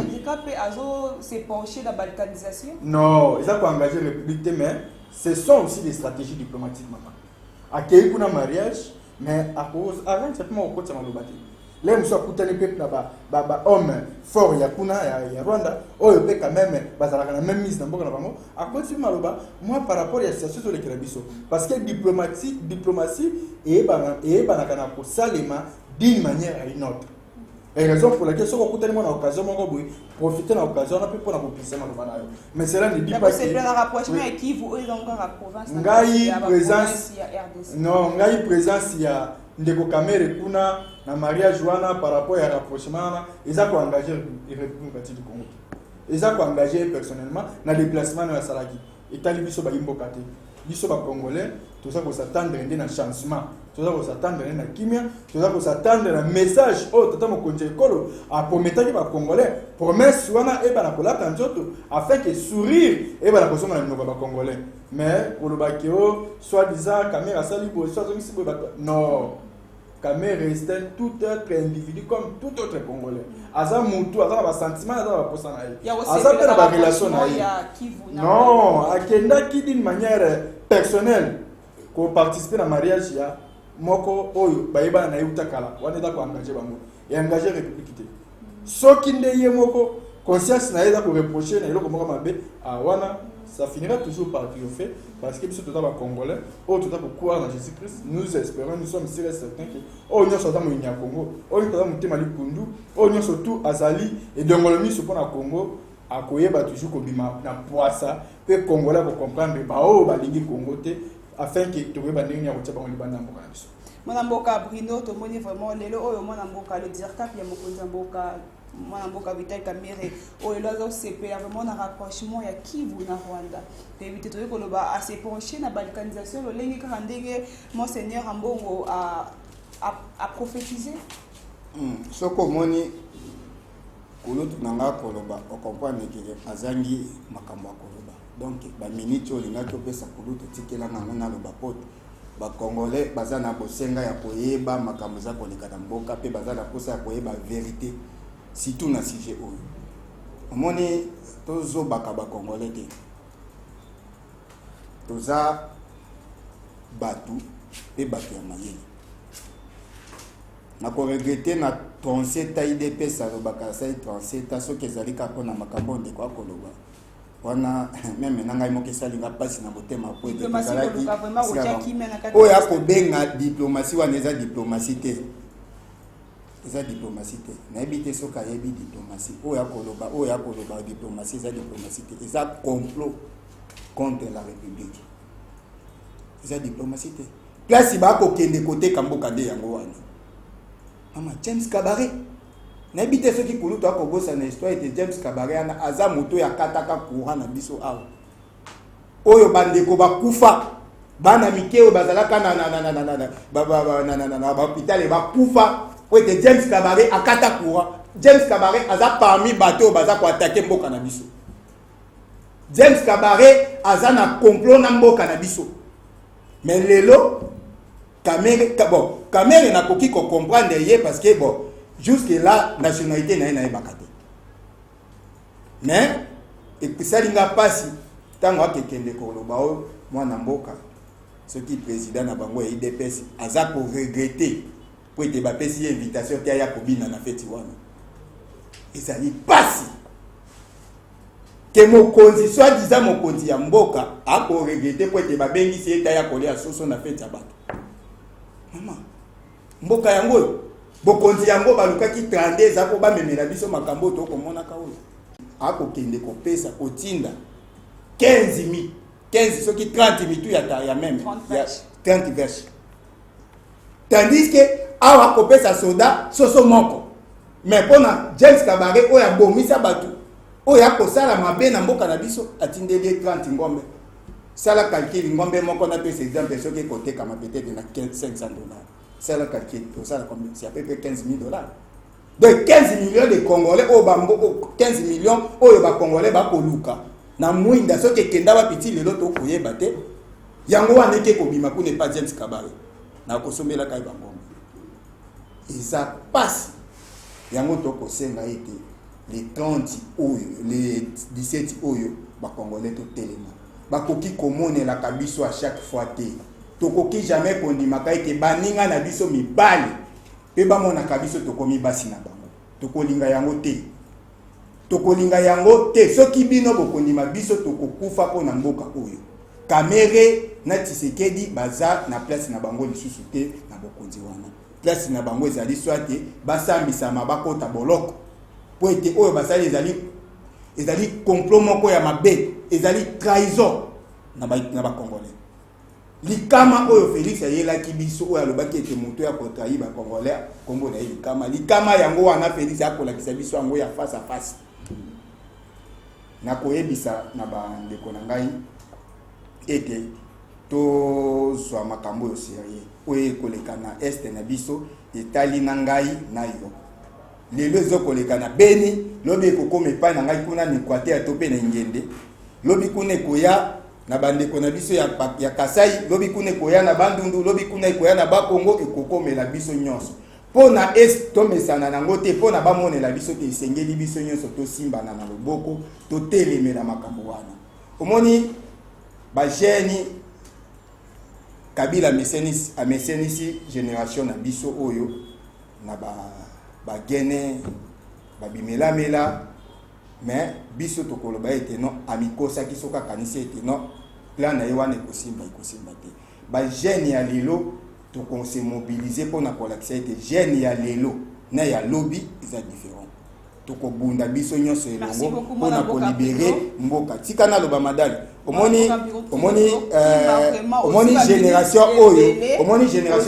[SPEAKER 1] DIRCAP azo se pencher la balkanisation
[SPEAKER 2] non eza ko engager république mais ce sont aussi des stratégies diplomatiques maman akei kuna mariage mais à cause avant simplement au côté malobati les muso akutani pe na ba homme fort ya kuna ya Rwanda oyo pe quand même bazalaka na même mise na mboka na bango à cause maloba moi par rapport à situation sur les krabiso parce que diplomatie et banakana ko salema d'une manière à une autre et raison pour laquelle soko kutani mo na occasion moko boy profiter na occasion na pe pour na ko pisa maloba nayo mais cela ne dit pas que
[SPEAKER 1] c'est plein rapprochement avec Kivu eux encore la province
[SPEAKER 2] ngai présence non ngai présence ya ndeko Kamere kuna na mariage wana par rapport à rapprochement eza ko engager République démocratique du Congo eza ko engager personnellement na déplacement na salaki etali biso ba imboka te biso ba congolais tout ça ko s'attendre na changement tout ça ko s'attendre na kimia tout ça ko s'attendre na message tata mokonzi ekolo a prometaki ba congolais promesse wana e bana kolata nzoto afin que sourire e bana kosoma na mnoko ba congolais mais kolobaki soi-disant caméra sali bo soit non Kamere restait tout autre individu comme tout autre Congolais. Aza mutu, aza ba sentiment, aza ba posa na ye. Aza pe na ba relation na ye. Non, akenda ki d'une manière personnelle ko participer na mariage ya moko oyo bayeba na yuta kala. Wana da ko engager bango. Et engager république te. Soki nde ye moko conscience na ye da ko reprocher na eloko moko mabe, wana ça finira toujours par triompher parce que biso tota ba congolais o tota ko croire na Jésus-Christ nous espérons nous sommes sûrs et certains que o nyoso ta mo nya Congo o tota mutema lipundu o nyoso tout azali et dongolomi so pona Congo akoyeba toujours ko bima na poisa pe congolais ko comprendre ba o ba lingi Congo te afin que to ba ndenge ya kotia ba libanda mboka na biso
[SPEAKER 1] mwana mboka Bruno to moni vraiment lelo oyo mwana mboka le DIRCAP ya mokonza mboka mwana mboka Vital Kamerhe oyo lazo sepela vraiment na rapprochement ya Kivu na Rwanda te éviter to koloba à se pencher na balkanisation le lengi ka ndenge monseigneur Ambongo a prophétisé
[SPEAKER 3] soko moni kulutu nanga koloba o comprendre que azangi makambo koloba donc ba minute olinga to pesa kulutu tikela nango na loba poto ba congolais baza na bosenga ya koyeba makambo za koleka na mboka pe baza na posa ya koyeba vérité surtout na sujet oyo omoni tozo baka ba congolais te toza batu pe batu ya mayele na ko regretter na 37 IDPS alobaka sai 37 soki ezali kaka na makambo ndeko akoloba wana meme nanga imoke salinga pasi na motema po ezalaki oyo akobenga diplomatie wana eza diplomatie te eza diplomatie te nayebi te soki ayebi diplomatie oyo akoloba diplomatie eza diplomatie te eza complot contre la république eza diplomatie te place bakokende koteka mboka nde yango wana mama James Kabaré nayebi te soki kulutu akobosa na histoire ete James Kabaré ana aza moto ya kataka courant na biso awa oyo bandeko bakufa bana mike oyo bazalaka na hôpital bakufa ete James Kabaré akata courant. James Kabaré aza parmi bato oyo baza koatake mboka na biso. James Kabaré aza na complot na mboka na biso. Mais lelo Kamere na koki ko comprendre ye parce que bon jusque là nationalité na ye bakate. Mais episalinga pasi tango akekende ko loba o mwana mboka soki président na bango ya IDPS aza ko regretter pour ete bapesi invitation te ya kobina na feti wana. Ezali pasi ke mokonzi soi-disant mokonzi ya mboka ako regretter pour ete babengisi eta ya kolia soso na feti ya bato. Mama mboka yango bokonzi yango balukaki 32 za ko bamemela biso makambo to komona ka oyo ako kende kopesa kotinda 15 soki 30 tu ya même ya 30 verse tandis que awa kopesa soda soso moko mais pona James Kabaré oya bomisa batu oya kosala mabe na mboka na biso atindeli 30 ngombe sala calcul ngombe moko na pesa exemple soki koteka ma peut-être na $500. C'est le calcul, ça c'est à peu près $15 000. Donc 15 millions de Congolais, 15 millions, de Congolais, Luka. Na mwinda so ke kenda ba piti lelo to koyeba te. Yango wana ke ko bima ko ne pas James Kabaré. Na ko somela kai bango. Isa passe. Yango to ko senga ete les 30 oyo, les 17 oyo ba Congolais to telema. Ba koki komone la kabiso à chaque fois te. Tokoki jamais kondimaka ete baninga na biso mibali pe bamona kabiso tokomi basi na bango tokolinga yango te soki bino bokondima biso tokokufa po na mboka oyo Kamere na Tshisekedi baza na place na bango lisusu te na bokonzi wana place na bango ezali swate basambisa mabakota boloko po ete oyo basali ezali complot moko ya mabe ezali trahison na ba Congolais. Likama oyo Félix ayela kibiso oyo alobaki ete moto ya kotrahi ba Congolais kombo na likama yango wana Félix akola kisabiso yango ya face à face na koyebisa na bandeko na ngai ete to zwa makambo yo sérieux oyo koleka na este na biso etali na ngai na yo lelo ezokoleka na Beni lobi ekokoma epai na ngai kuna na Equateur to pe na Ngende lobi kuna ekoya na bandeko na biso ya Kasai lobi kuna koya na Bandundu lobi kuna koya na Bakongo ekokomela biso nyonso pona est to mesana nango te pona bamonela biso te isengeli biso nyonso to simbana na loboko to telemela makambo wana omoni ba jeune Kabila amesenisi génération na biso oyo na ba gene ba bimela mais biso tokoloba ete non amikosa kisoka kanisi ete non plan na yewane kosimba te ba jeune ya lelo to kon se mobiliser pour na kolakisa ete jeune ya lelo na ya lobby eza différent to ko bunda biso nyonso elongo pour na ko libérer mboka tika na loba madali omoni génération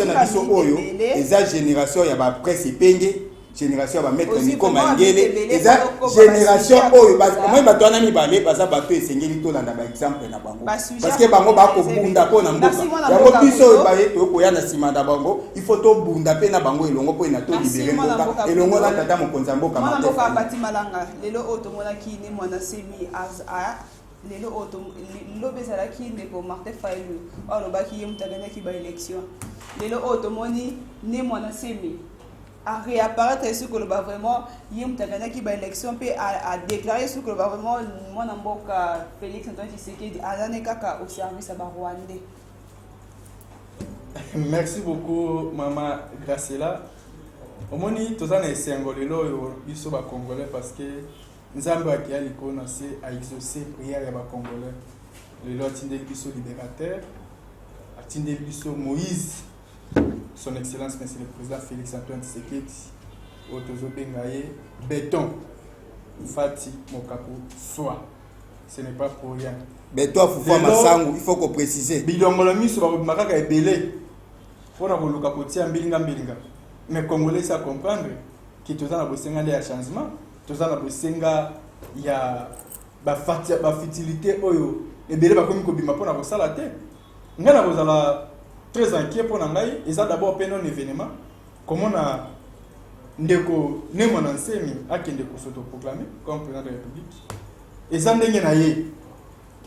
[SPEAKER 3] na biso oyo eza génération ya ba presse penge génération ba maître Nico Mangele eza génération oyo moi bato wana mibale baza bato esengeli to landa ba exemple na bango parce que bango ba ko bunda po na mboka yango biso ba yeto ko ya na sima da bango il faut to bunda pe na bango elongo po ina to libérer mboka elongo na tata mokonza mboka
[SPEAKER 1] mboka Bati Malanga lelo oto mona kini mwana semi as a lelo oto lobezala kinde ko Martin Fayulu olobaki ye mutaganya ki ba élection lelo oto moni ne mwana semi à réapparaître sur que le vraiment yim tagana qui ba élection pe à déclarer sur que le vraiment moi na mboka Félix Antoine Tshisekedi azane kaka au service à Rwanda.
[SPEAKER 2] Merci beaucoup maman Graciela. Au moins, tout ça est singolelo et biso ba congolais parce que nzambe akia likona c'est à exaucer prière ya ba congolais. Le lot tinde biso libérateur, atinde biso Moïse, son excellence monsieur le président Félix Antoine Tshisekedi, Otozo Bengaye, béton, Fati Mokapo soit. Ce n'est pas pour rien.
[SPEAKER 3] Béton Foufa Masangu, il faut qu'on précise.
[SPEAKER 2] Bilongolo miso ba makaka ebele. Pona ko luka kotia mbilinga. Mais Congolais ça comprendre que tout ça na bosenga ya changement, tout ça na bosenga ya ba fertilité oyo ebele ba komi ko bima pona ko sala te. Ngana bozala très inquiet pona ngai, eza d'abord pe non événement. Comment na ndeko ne mon enseigne akende ko s'autoproclamer comme président de la République. Et ça ndenge na ye.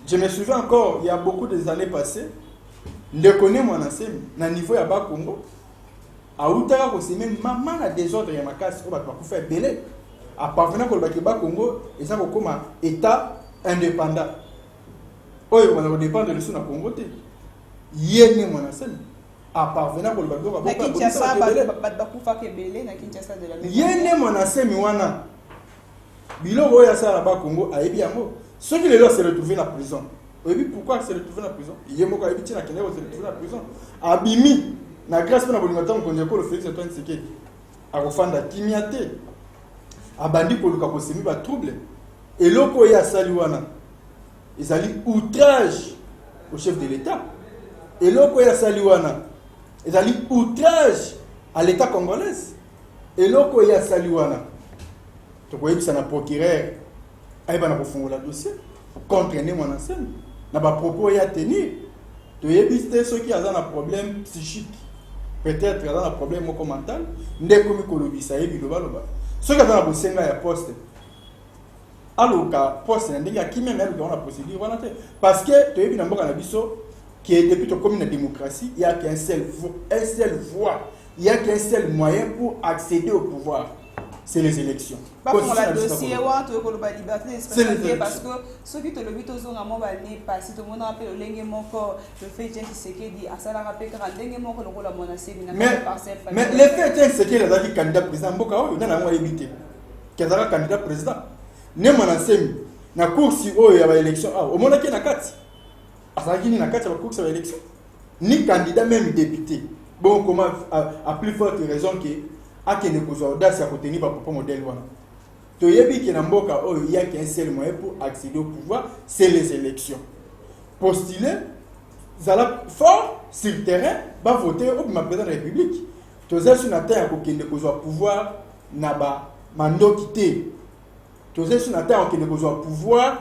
[SPEAKER 2] Je me souviens encore, il y a beaucoup des années passées, ndeko ne mon enseigne na niveau ya ba Congo. A outaka ko c'est même maman na désordre ya makasi o ba ko faire belé a parvenir ko ba Congo et ça ko koma état indépendant oyo ko dépendre de na Congo te yene mona sen a parvenir ko ba ko
[SPEAKER 1] ba Kinshasa ba ku fa ke belé na Kinshasa de la même
[SPEAKER 2] yene mona sen wana biloko ya ça ba Congo a ebi yango ceux qui les ont se retrouver na prison oyebi pourquoi se retrouver na prison yemo ka ebi tina kende se retrouver na prison abimi na grâce na bolingo tango konje ko le Félix Antoine Tshisekedi akofanda kimiate abandi ko luka ko semi ba trouble et loko ya sali wana ezali outrage au chef de l'État et loko ya sali wana ezali outrage à l'État congolais et loko ya sali wana to ko yebisa na procureur ayeba na kofungola dossier contre ne mon enseigne na ba propos ya tenir to yebiste ceux qui ont un problème psychique. Peut-être qu'il y a un problème mental, ndeko mikolobisa yebi loba. Ce qui a dans la bosenga ya poste. Alors ka poste ndenge akimia même dans la procédure wana te parce que to yebi na mboka na biso qui est depuis to comme une démocratie, il y a qu'un seul voie, il y a qu'un seul moyen pour accéder au pouvoir. C'est les élections.
[SPEAKER 1] Pas pour la dossier ou pour la liberté d'expression parce que ceux qui te le vite aux hommes va aller passer tout le monde appelle le lingue mon corps le fait que c'est qui dit à ça la rappelle que le lingue mon corps le rôle à menacer
[SPEAKER 2] mais le fait c'est que les candidats président mboka o na moi éviter kezala candidat président ne menacer na course o ya ba élection au monde qui na kati asaki ni na kati ba course ya élection ni candidat même député bon comment à plus forte raison que akene kozwa audace ya kotenir ba propos modèle wana to yebi ke na mboka oyo il y a qu'un seul moyen pour accéder au pouvoir c'est les élections postuler zala fort sur le terrain ba voter au président de la République to za sur na terre ko kende kozwa pouvoir na ba mandoki te to za sur na terre ko kende kozwa pouvoir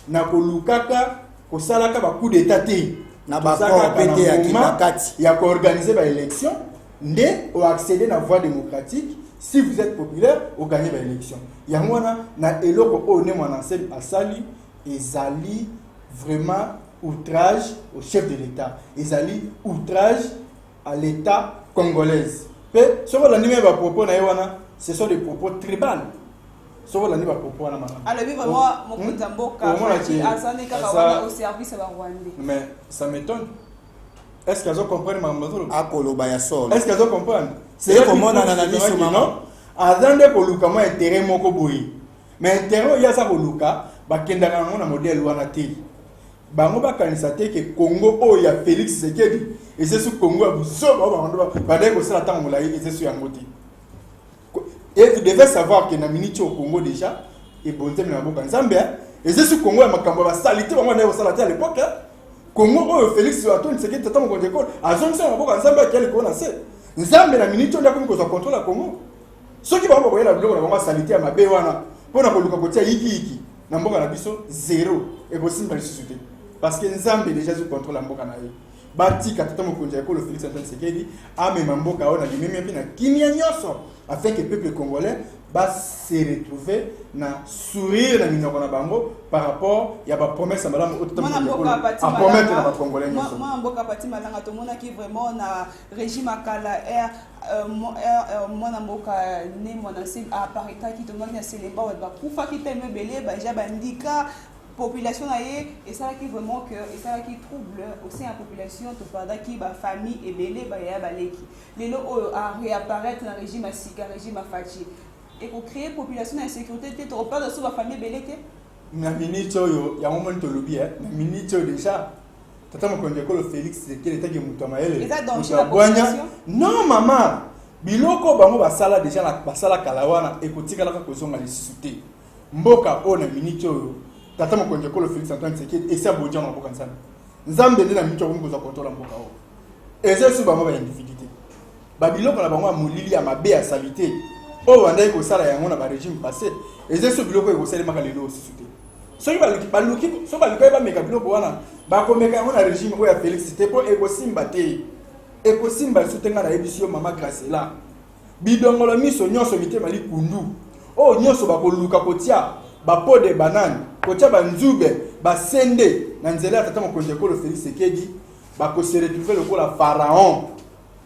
[SPEAKER 2] na ko lukaka ko salaka ba coup d'état te
[SPEAKER 3] na ba ko pété ya kinakati
[SPEAKER 2] ya ko organiser ba élection né ou accéder à la voie démocratique. Si vous êtes populaire, vous gagnez l'élection. Il y a un éloko au né mon enseigne à Sali et Zali vraiment outrage au chef de l'État. Et Zali outrage à l'État congolais. Mais sur la numéro de propos ce sont des propos tribaux. Sur la numéro de propos
[SPEAKER 1] alors oui vraiment mon Zamboka au service rwandais.
[SPEAKER 2] Mais ça m'étonne. Est-ce qu'elles ont compris ma mazolo?
[SPEAKER 3] Est-ce
[SPEAKER 2] qu'elles ont compris?
[SPEAKER 3] C'est comment on a mis ce moment.
[SPEAKER 2] Azande ko luka mo intérêt moko boyi. Mais intérêt ya sa ko luka ba kenda na modèle wana te. Bango ba kanisa te ke Congo o ya Félix Tshisekedi et c'est sur Congo ya buso ba dai ko sala tango la et c'est sur yangote. Et vous devez savoir que na miniti au Congo déjà et bonté na boka Nzambe et c'est sur Congo ya makambo ba salité ba dai ko sala te à l'époque. Congo oyo Félix Antoine Tshisekedi tata mo konjeko azonisa maboko Nzambe akeli ko na se Nzambe na miniti on dakomi ko za contrôle la Congo soki ba moko yela biloko na bango salite ya mabe wana pona ko luka kotia yiki na mboka na biso zéro et bosimba lisusu te parce que Nzambe déjà sur contrôle la mboka na ye batika tata mo konjeko le Félix Antoine Tshisekedi amema mboka ona limemi mpe na kimia nyoso afin que le peuple congolais va se retrouver na sourire na minoko na bango par rapport ya ba promesse à madame
[SPEAKER 1] à promettre na ba congolais nyoso moi mboka pati malanga to mona ki vraiment na régime akala mona mboka ne mona si a parika ki to mona célébrer ba kufa ki teme belé ba ja bandika population et ça qui vraiment que et ça qui trouble aussi la population tout pendant qui ba famille et belé ba ya baleki les lots à réapparaître dans régime à sika régime à fachi et pour créer population d'insécurité trop pas de sous la famille belé
[SPEAKER 2] na minute oyo ya moment to lobi na minute déjà tata mokonde ko le Félix c'est qu'il était que mutamaele
[SPEAKER 1] et ça donc la population
[SPEAKER 2] non maman biloko bango basala déjà la basala kalawana ekotikala ka kozonga lisisuté mboka ona minute oyo tata mokonde ko le Félix Antoine Tshisekedi esa bodja na mboka nzambe nzambe ndina minute ko ngoza kontola mboka o eza su bango ba individualité ba biloko na bango molili ya mabe ya salité o wanda ko sala yango na ba régime passé eza su biloko ko sala maka lelo lisisuté soki baluki so baluki ba meka biloko wana ba ko meka yango na régime o ya Félix c'était pour ekosimba te ekosimba sutenga na ebisio mama Gracela bidongolo miso nyonso mitema likundu o nyonso bakoluka kotia ba pot de banane kotia banzube basende na nzela ya tata mokonzi ko le Félix Tshisekedi bako se retrouver lokola pharaon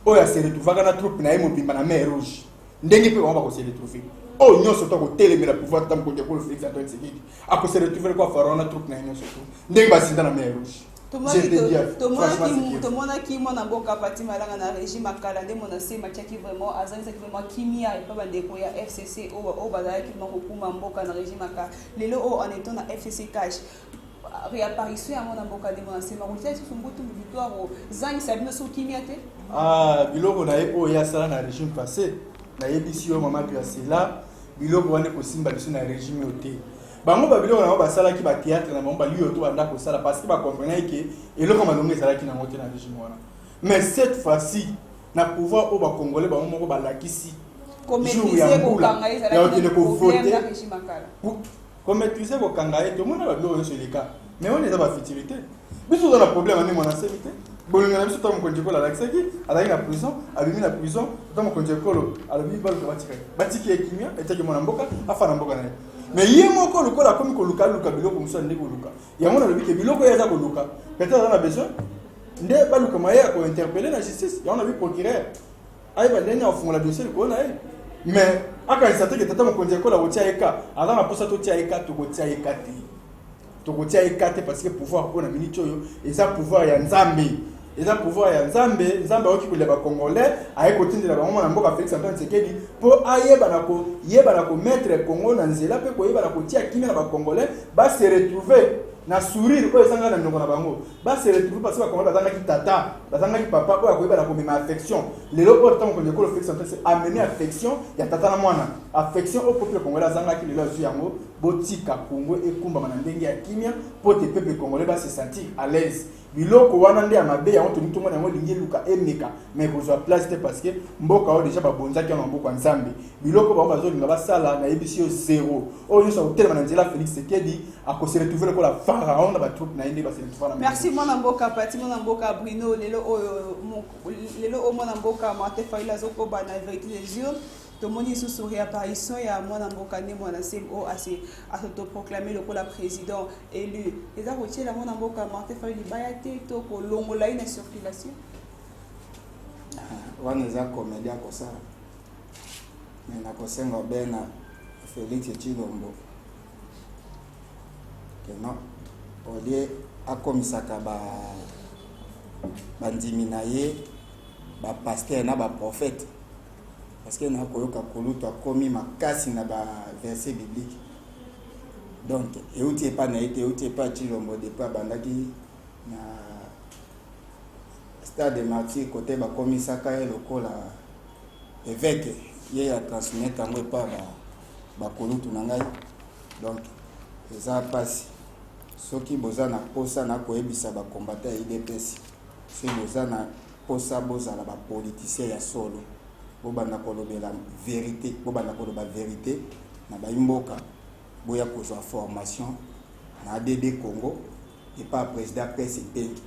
[SPEAKER 2] o ya se retrouver kana troupe na yemo bimba na mer rouge ndenge pe bako se retrouver o nyonso to ko telemela pouvoir tata mokonzi ko le Félix Antoine Tshisekedi ako se retrouver ko pharaon na troupe na nyonso to ndenge basinda na mer rouge.
[SPEAKER 1] Tout le monde qui m'a un bon capacité na régime akalandé mon assez match qui vraiment azan ça qui vraiment kimia et pas bande ko ya FCC au bazar qui m'a kokuma mboka na régime aka lelo en étant na FCC cash réapparition à mon mboka de mon assez maroutia sur son bout victoire zang sabino so kimia te
[SPEAKER 2] biloko na e o ya sala na régime passé na yebisio mama Gracela biloko wane ko simba biso na régime oté bango ba biloko na ba sala ki ba théâtre na bango ba liyo to banda ko sala parce que ba comprendre que eloko malongo sala ki na ngote na régime wana mais cette fois-ci na pouvoir au ba congolais ba moko ba lakisi
[SPEAKER 1] ko maîtriser ko kanga ezala ki ko voter na régime akala
[SPEAKER 2] ko maîtriser ko kanga et tout monde ba biloko sur les cas mais on est dans la futilité biso dans le problème ani mona sévité bolonga na biso to mo konjeko la lakisaki ala ina prison abimi na prison to mo konjeko ala bi balo batika batiki ekimia etaki mona mboka afa na mboka na mais yemo ko lukola komi ko luka biloko muso ndeko luka yango na lobi ke biloko yaza ko luka peut-être on a besoin nde ba luka maya ko interpeller la justice yango na bi procureur ay ba ndenya ofungola dossier ko na mais aka isate ke tata mo konjeko la otia eka ala na posa to tia eka to ko tia eka te to ko tia eka te parce que pouvoir ko na minute oyo eza pouvoir ya nzambe eza pouvoir ya nzambe nzambe oki ko leba congolais ay ko tindela ba mona mboka Félix Antoine Tshisekedi po ayeba na ko mettre Congo na nzela pe ko yeba na ko tia kimia na ba congolais ba se retrouver na sourire ko ezanga na ndoko na bango ba se retrouver parce que ba congolais bazanga ki tata bazanga ki papa ko yeba na ko mema affection lelo ko tant ko le Félix Antoine c'est amener affection ya tata na mwana affection au peuple congolais azanga ki lelo azu yango botika Congo ekumba na ndenge ya kimia po te peuple congolais ba se sentir à l'aise biloko wana nde ya mabe yango toni tongo yango lingi luka emeka mais kozwa place te parce que mboka o déjà babonzaki na mboka nzambe biloko bango bazolinga basala na yebisi yo zéro oyo nyonso akotelema na nzela Félix Tshisekedi akose retrouver lokola pharaon na batroupe na ye nde base retrouver na
[SPEAKER 1] merci mwana mboka pati mwana mboka Bruno lelo o mwana mboka Martin Fayulu azokoba na vérité des yeux tomoni sous réapparition ya mwana mboka ne mwana CMO a s'autoproclamé le président élu les a retiré la mwana mboka Martin Fayulu baya te to ko longola ina circulation
[SPEAKER 3] wana za comédia ko ça mais na ko senga bena Félix Tshilombo que non olie akomisaka bandimi na ye ba pasteur na ba prophète parce que na koyoka koluto akomi makasi na ba verset biblique donc euti pas na été euti pas Tshilombo de pas bandaki na stade de martyr côté ba komisaka ye lokola évêque ye a transmettre tango pas ba koluto na ngai donc eza pasi soki boza na posa na koyebisa ba combattant ya IDPS si boza na posa bozala ba politicien ya solo bobanda kolobela vérité bobanda koloba vérité na baimboka boya kozwa formation na ADD Congo et pas président presse pengi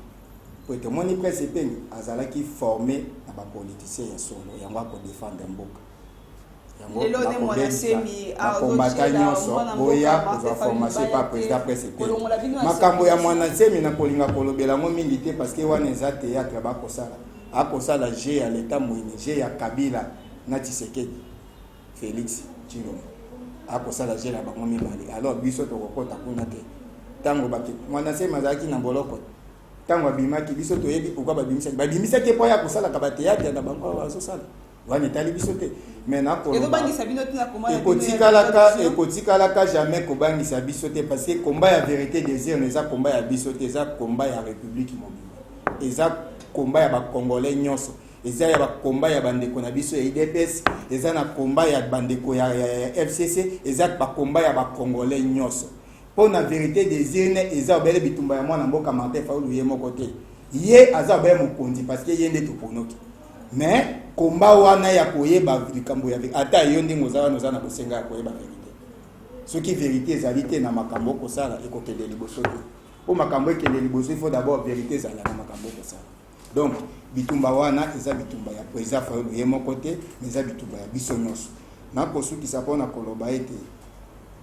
[SPEAKER 3] pour que moni presse pengi azalaki formé na ba politicien ya solo yango ko défendre mboka
[SPEAKER 1] lelo ne mwana semi
[SPEAKER 3] a combattant nyonso boya kozwa formation pas président presse pengi makambo ya mwana semi na kolinga kolobela ngo mingi te parce que wana eza théâtre ba kosala akosala G à l'état moini G ya Kabila na Tshisekedi Félix Tshilombo akosala G la bango mibale alors biso to kokota kuna te tango bake mwana se mazaki na boloko tango abimaki biso toyebi pourquoi babimisaki po ya kosala ka bateatre na bango bazosala wana etali biso te mais ekotikalaka jamais kobangisa biso te parce que combat ya vérité désir eza combat ya biso te eza combat ya république mobile eza combat ya bakongolais nyonso eza ya bakomba ya bandeko na biso ya IDPS eza na komba ya bandeko ya FCC eza bakomba ya bakongolais nyonso pour na vérité désir ne eza obele bitumba ya mwana mboka Martin Fayulu ye moko te ye aza obele mokonzi parce que ye nde toponoki mais komba wana ya koyeba likambo ya ata yo ndenge oza na kosenga ya koyeba vérité soki vérité ezali te na makambo kosala ekokende liboso te po makambo ekende liboso il faut d'abord vérité ezala na makambo kosala donc bitumba wana eza bitumba ya président Fayulu ye moko te mais eza bitumba ya biso nyonso nakosukisa mpona koloba ete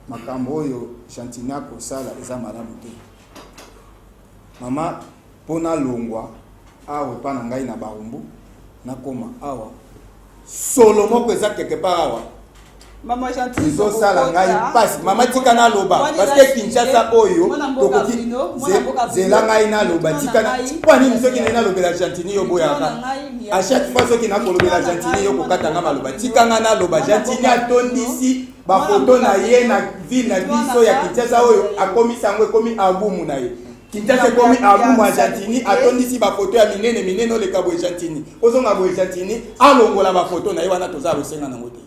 [SPEAKER 3] makambo oyo Chantina kosala eza malamu te mama mpona longwa awa epa na ngai na barumbu nakoma awa solo moko eza quelque part awa
[SPEAKER 1] Maman gentille
[SPEAKER 3] izosala ngai pasi mama tika na loba parce que Kinshasa oyo tokoki zela ngai na loba tika na kwa nini soki na lobela gentille yo boyaka à chaque fois soki na kolobela gentille yo kokata nga maloba tika nga na loba gentille atondisi ba photo na ye na ville na biso ya Kinshasa oyo akomisa ngo ekomi abumu na ye Kinshasa ekomi abumu ya gentille atondisi ba photo ya minene oleka boye gentille ozonga boye gentille alongola ba photo na ye wana toza losenga nango te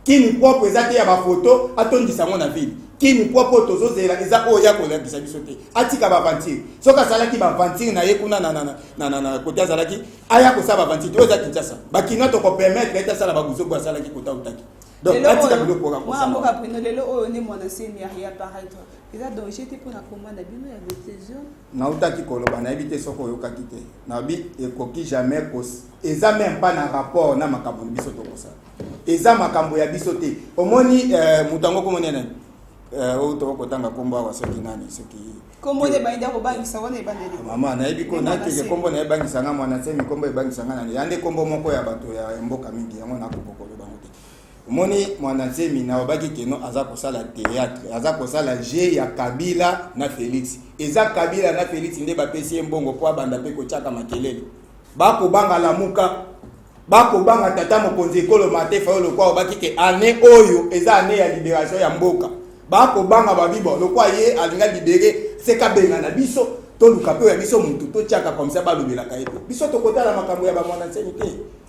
[SPEAKER 3] kini propre ezate ya ba photo atondisa ngo na ville kini propre tozozela eza oya kolakisa biso te atika ba aventure soka salaki ba aventure na ye kuna na côté azalaki aya ko sa ba aventure to eza Kinshasa bakina to ko permettre eta sala ba buzobo asalaki kota utaki donc atika bilo pour ko
[SPEAKER 1] sa mboka prino lelo oyo ni mwana semi ya paraître eza danger te pour na commande bino ya décision
[SPEAKER 3] na utaki koloba na ebite soko yokaki te na bi ekoki jamais kos eza même pas na rapport na makambo biso to kosa eza makambo ya biso te omoni mutango komoni nani o to kotanga kombo wa soki nani soki
[SPEAKER 1] kombo ne bainda ko bangisa wana ebandeli
[SPEAKER 3] mama na ebi ko na ke kombo na ebangisa nga mwana semi kombo ebangisa nga nani yande kombo moko ya bato ya mboka mingi yango na kokolo bango te omoni mwana semi na obaki keno aza kosala théâtre aza kosala jeu ya Kabila na Félix eza Kabila na Félix nde bapesi mbongo kwa banda pe ko chaka makelele bako banga lamuka bako banga tata mokonzi ekolo Martin Fayulu kwa obaki ke année oyo eza année ya libération ya mboka bako banga babibo lokwa ye alinga libéré seka benga na biso to luka pe ya biso muntu to chaka comme ça balobela ka yepe biso to kotala makambo ya ba mwana semi te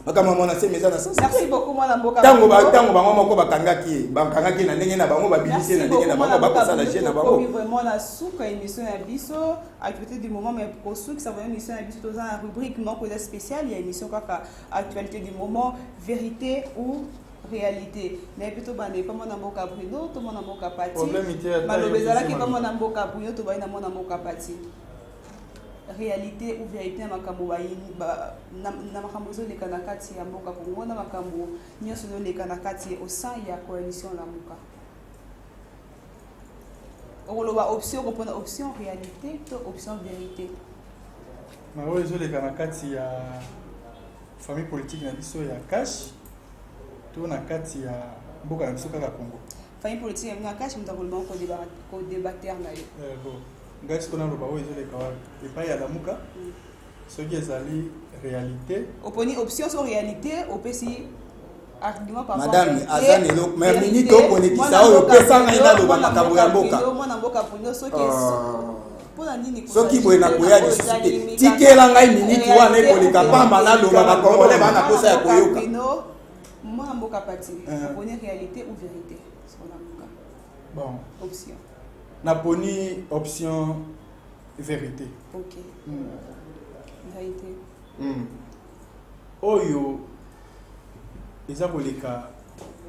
[SPEAKER 3] makambo mwana semi eza na sens
[SPEAKER 1] merci beaucoup mwana mboka
[SPEAKER 3] tango bango moko bakangaki na ndenge na bango babilisi na ndenge na bango bakosala jeu na bango
[SPEAKER 1] vraiment la souka émission ya biso actualité du moment mais pour ceux qui savent émission ya biso dans la rubrique moko spéciale il y a émission kaka actualité du moment vérité ou réalité mais plutôt bande pas mwana mboka Bruno to mwana mboka Pati malobezala ki comme mwana mboka Bruno to baina mwana mboka Pati réalité ou vérité na makambo na makambo zo leka na kati ya mboka Kongo na makambo nyonso zo leka na kati au sein ya coalition la muka oloba option kompona option réalité to option vérité
[SPEAKER 2] na oyo zo leka na kati ya famille politique na biso ya cash to na kati ya mboka na biso kaka Kongo
[SPEAKER 1] famille politique na cash mutakoloma ko débattre na yo
[SPEAKER 2] bon ngai sikona loba oyo ezoleka wapi epai ya lamuka soki ezali réalité
[SPEAKER 1] oponi option sur réalité opesi argument par
[SPEAKER 3] madame azane lo mais minute okonekisa oyo pesa ngai na loba makambo ya mboka
[SPEAKER 1] mwana mboka puno soki pona nini
[SPEAKER 3] soki boye na koya lisusu te tikela ngai minute wana ekoleka pamba na loba bakongole bana kosa ya koyoka
[SPEAKER 1] mwana mboka Pati oponi réalité ou vérité sur la mboka
[SPEAKER 2] bon
[SPEAKER 1] option
[SPEAKER 2] naponi option vérité.
[SPEAKER 1] Ok. Vérité.
[SPEAKER 2] Oyo eza koleka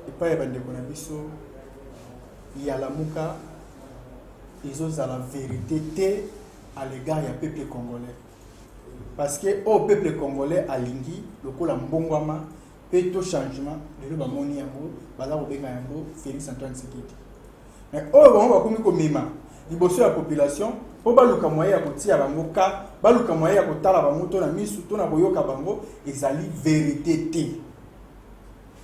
[SPEAKER 2] epai ya bandeko na biso ya lamuka ezozala vérité te à l'égard ya peuple congolais parce que au peuple congolais alingi lokola mbongwama pe to changement lelo bamoni yango baza kobenga yango Félix Antoine Tshisekedi. Mais oyo bango bakomi komema liboso ya population po baluka moyen ya kotia bango ka baluka moyen ya kotala bango to na misu to na boyoka bango ezali vérité te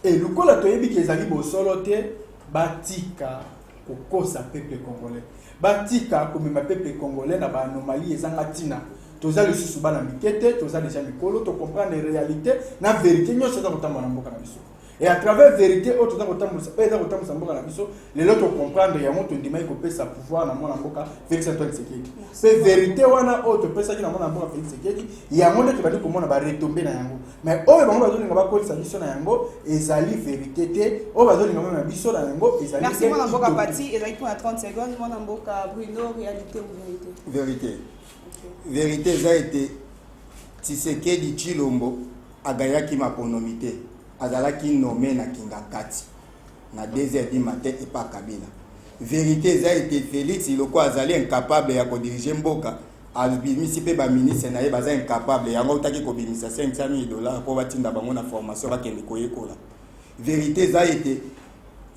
[SPEAKER 2] et lokola toyebi ke ezali bosolo te batika kokosa peuple congolais batika comme ma peuple congolais na ba anomalie ezanga tina toza le susu bana mikete toza déjà mikolo to comprendre les réalités na vérité nyonso za kotamba na mboka na biso et à travers vérité auto za kotamba za mboka na biso les autres comprendre ya moto ndima iko pesa pouvoir na mona mboka Félix Antoine Tshisekedi c'est vérité wana auto pesa ki na mona mboka Félix Tshisekedi ya monde ki badi komona ba retomber na yango mais oyo bango bazolinga bakolisa biso na yango ezali vérité te oyo bazolinga na biso na yango ezali
[SPEAKER 1] merci mona mboka parti ezali pour 30 secondes mona mboka Bruno réalité ou vérité
[SPEAKER 3] vérité ça a été Tshisekedi Tshilombo agayaki maponomité azalaki nommé na Kingakati na 2h du matin et pas Kabila vérité ça a été Félix Iloko azali incapable ya ko diriger mboka albimisi pe ba ministre na ye baza incapable yango utaki ko bimisa $500,000 ko batinda bango na formation bakende koyekola vérité ça a été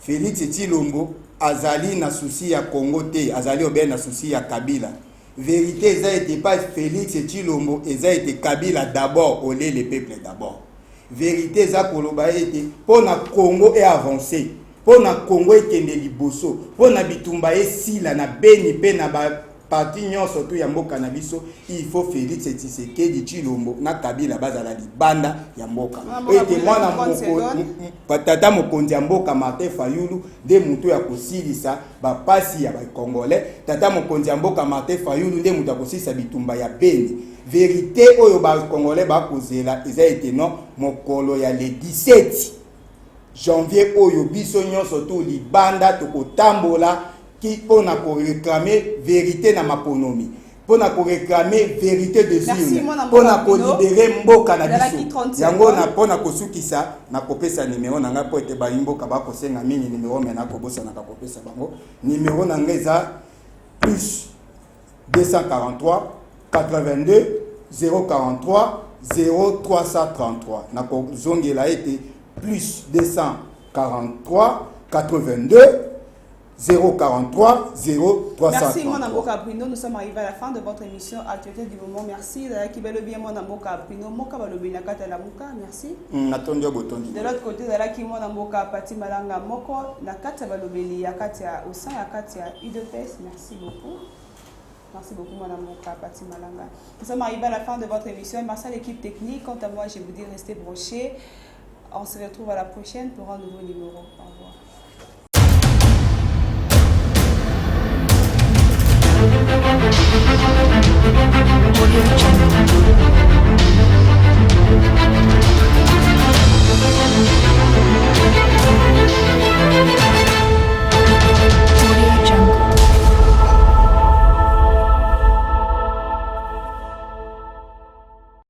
[SPEAKER 3] Félix Tshilombo azali na souci ya Congo te azali obé na souci ya Kabila vérité ça a été pas Félix Tshilombo ça a été Kabila d'abord au lieu le peuple d'abord vérité ça koloba été pour na Congo et avancer pour na Congo ekende liboso pour na bitumba esila na beni pe na ba parti nyonso to ya mboka na biso il faut Félix Tshisekedi Tshilombo na Kabila bazala libanda ya mboka ete mwana moko tata mokonzi ya mboka Martin Fayulu de mutu ya kosilisa ba pasi ya ba Congolais tata mokonzi ya mboka Martin Fayulu de mutu ya kosilisa bitumba ya beni vérité oyo ba Congolais ba kozela eza ete non mokolo ya le 17 janvier oyo biso nyonso to libanda to kotambola qui on a pour réclamer vérité na maponomi pour na réclamer vérité de Zion pour na libérer mboka na biso yango na pona kosukisa na kopesa numéro na nga po ete ba mboka ba kosenga mingi numéro mena ko bosa na kopesa bango numéro na ngeza plus 243 82 043 0333 na ko zongela ete plus 243 82 043 0333.
[SPEAKER 1] Merci mon Amboka Bruno, nous sommes arrivés à la fin de votre émission Actualité du moment. Merci qui bel bien mon Amboka Bruno, Moka Balobi Nakata la Moka, merci. De l'autre côté de la qui mon Amboka Pati Malanga Moko, Nakata Balobi Yakatia au sein Yakatia UDPS, merci beaucoup. Merci beaucoup, Madame Moka Pati Malanga. Nous sommes arrivés à la fin de votre émission. Merci à l'équipe technique. Quant à moi, je vous dis restez brochés. On se retrouve à la prochaine pour un nouveau numéro. Au revoir.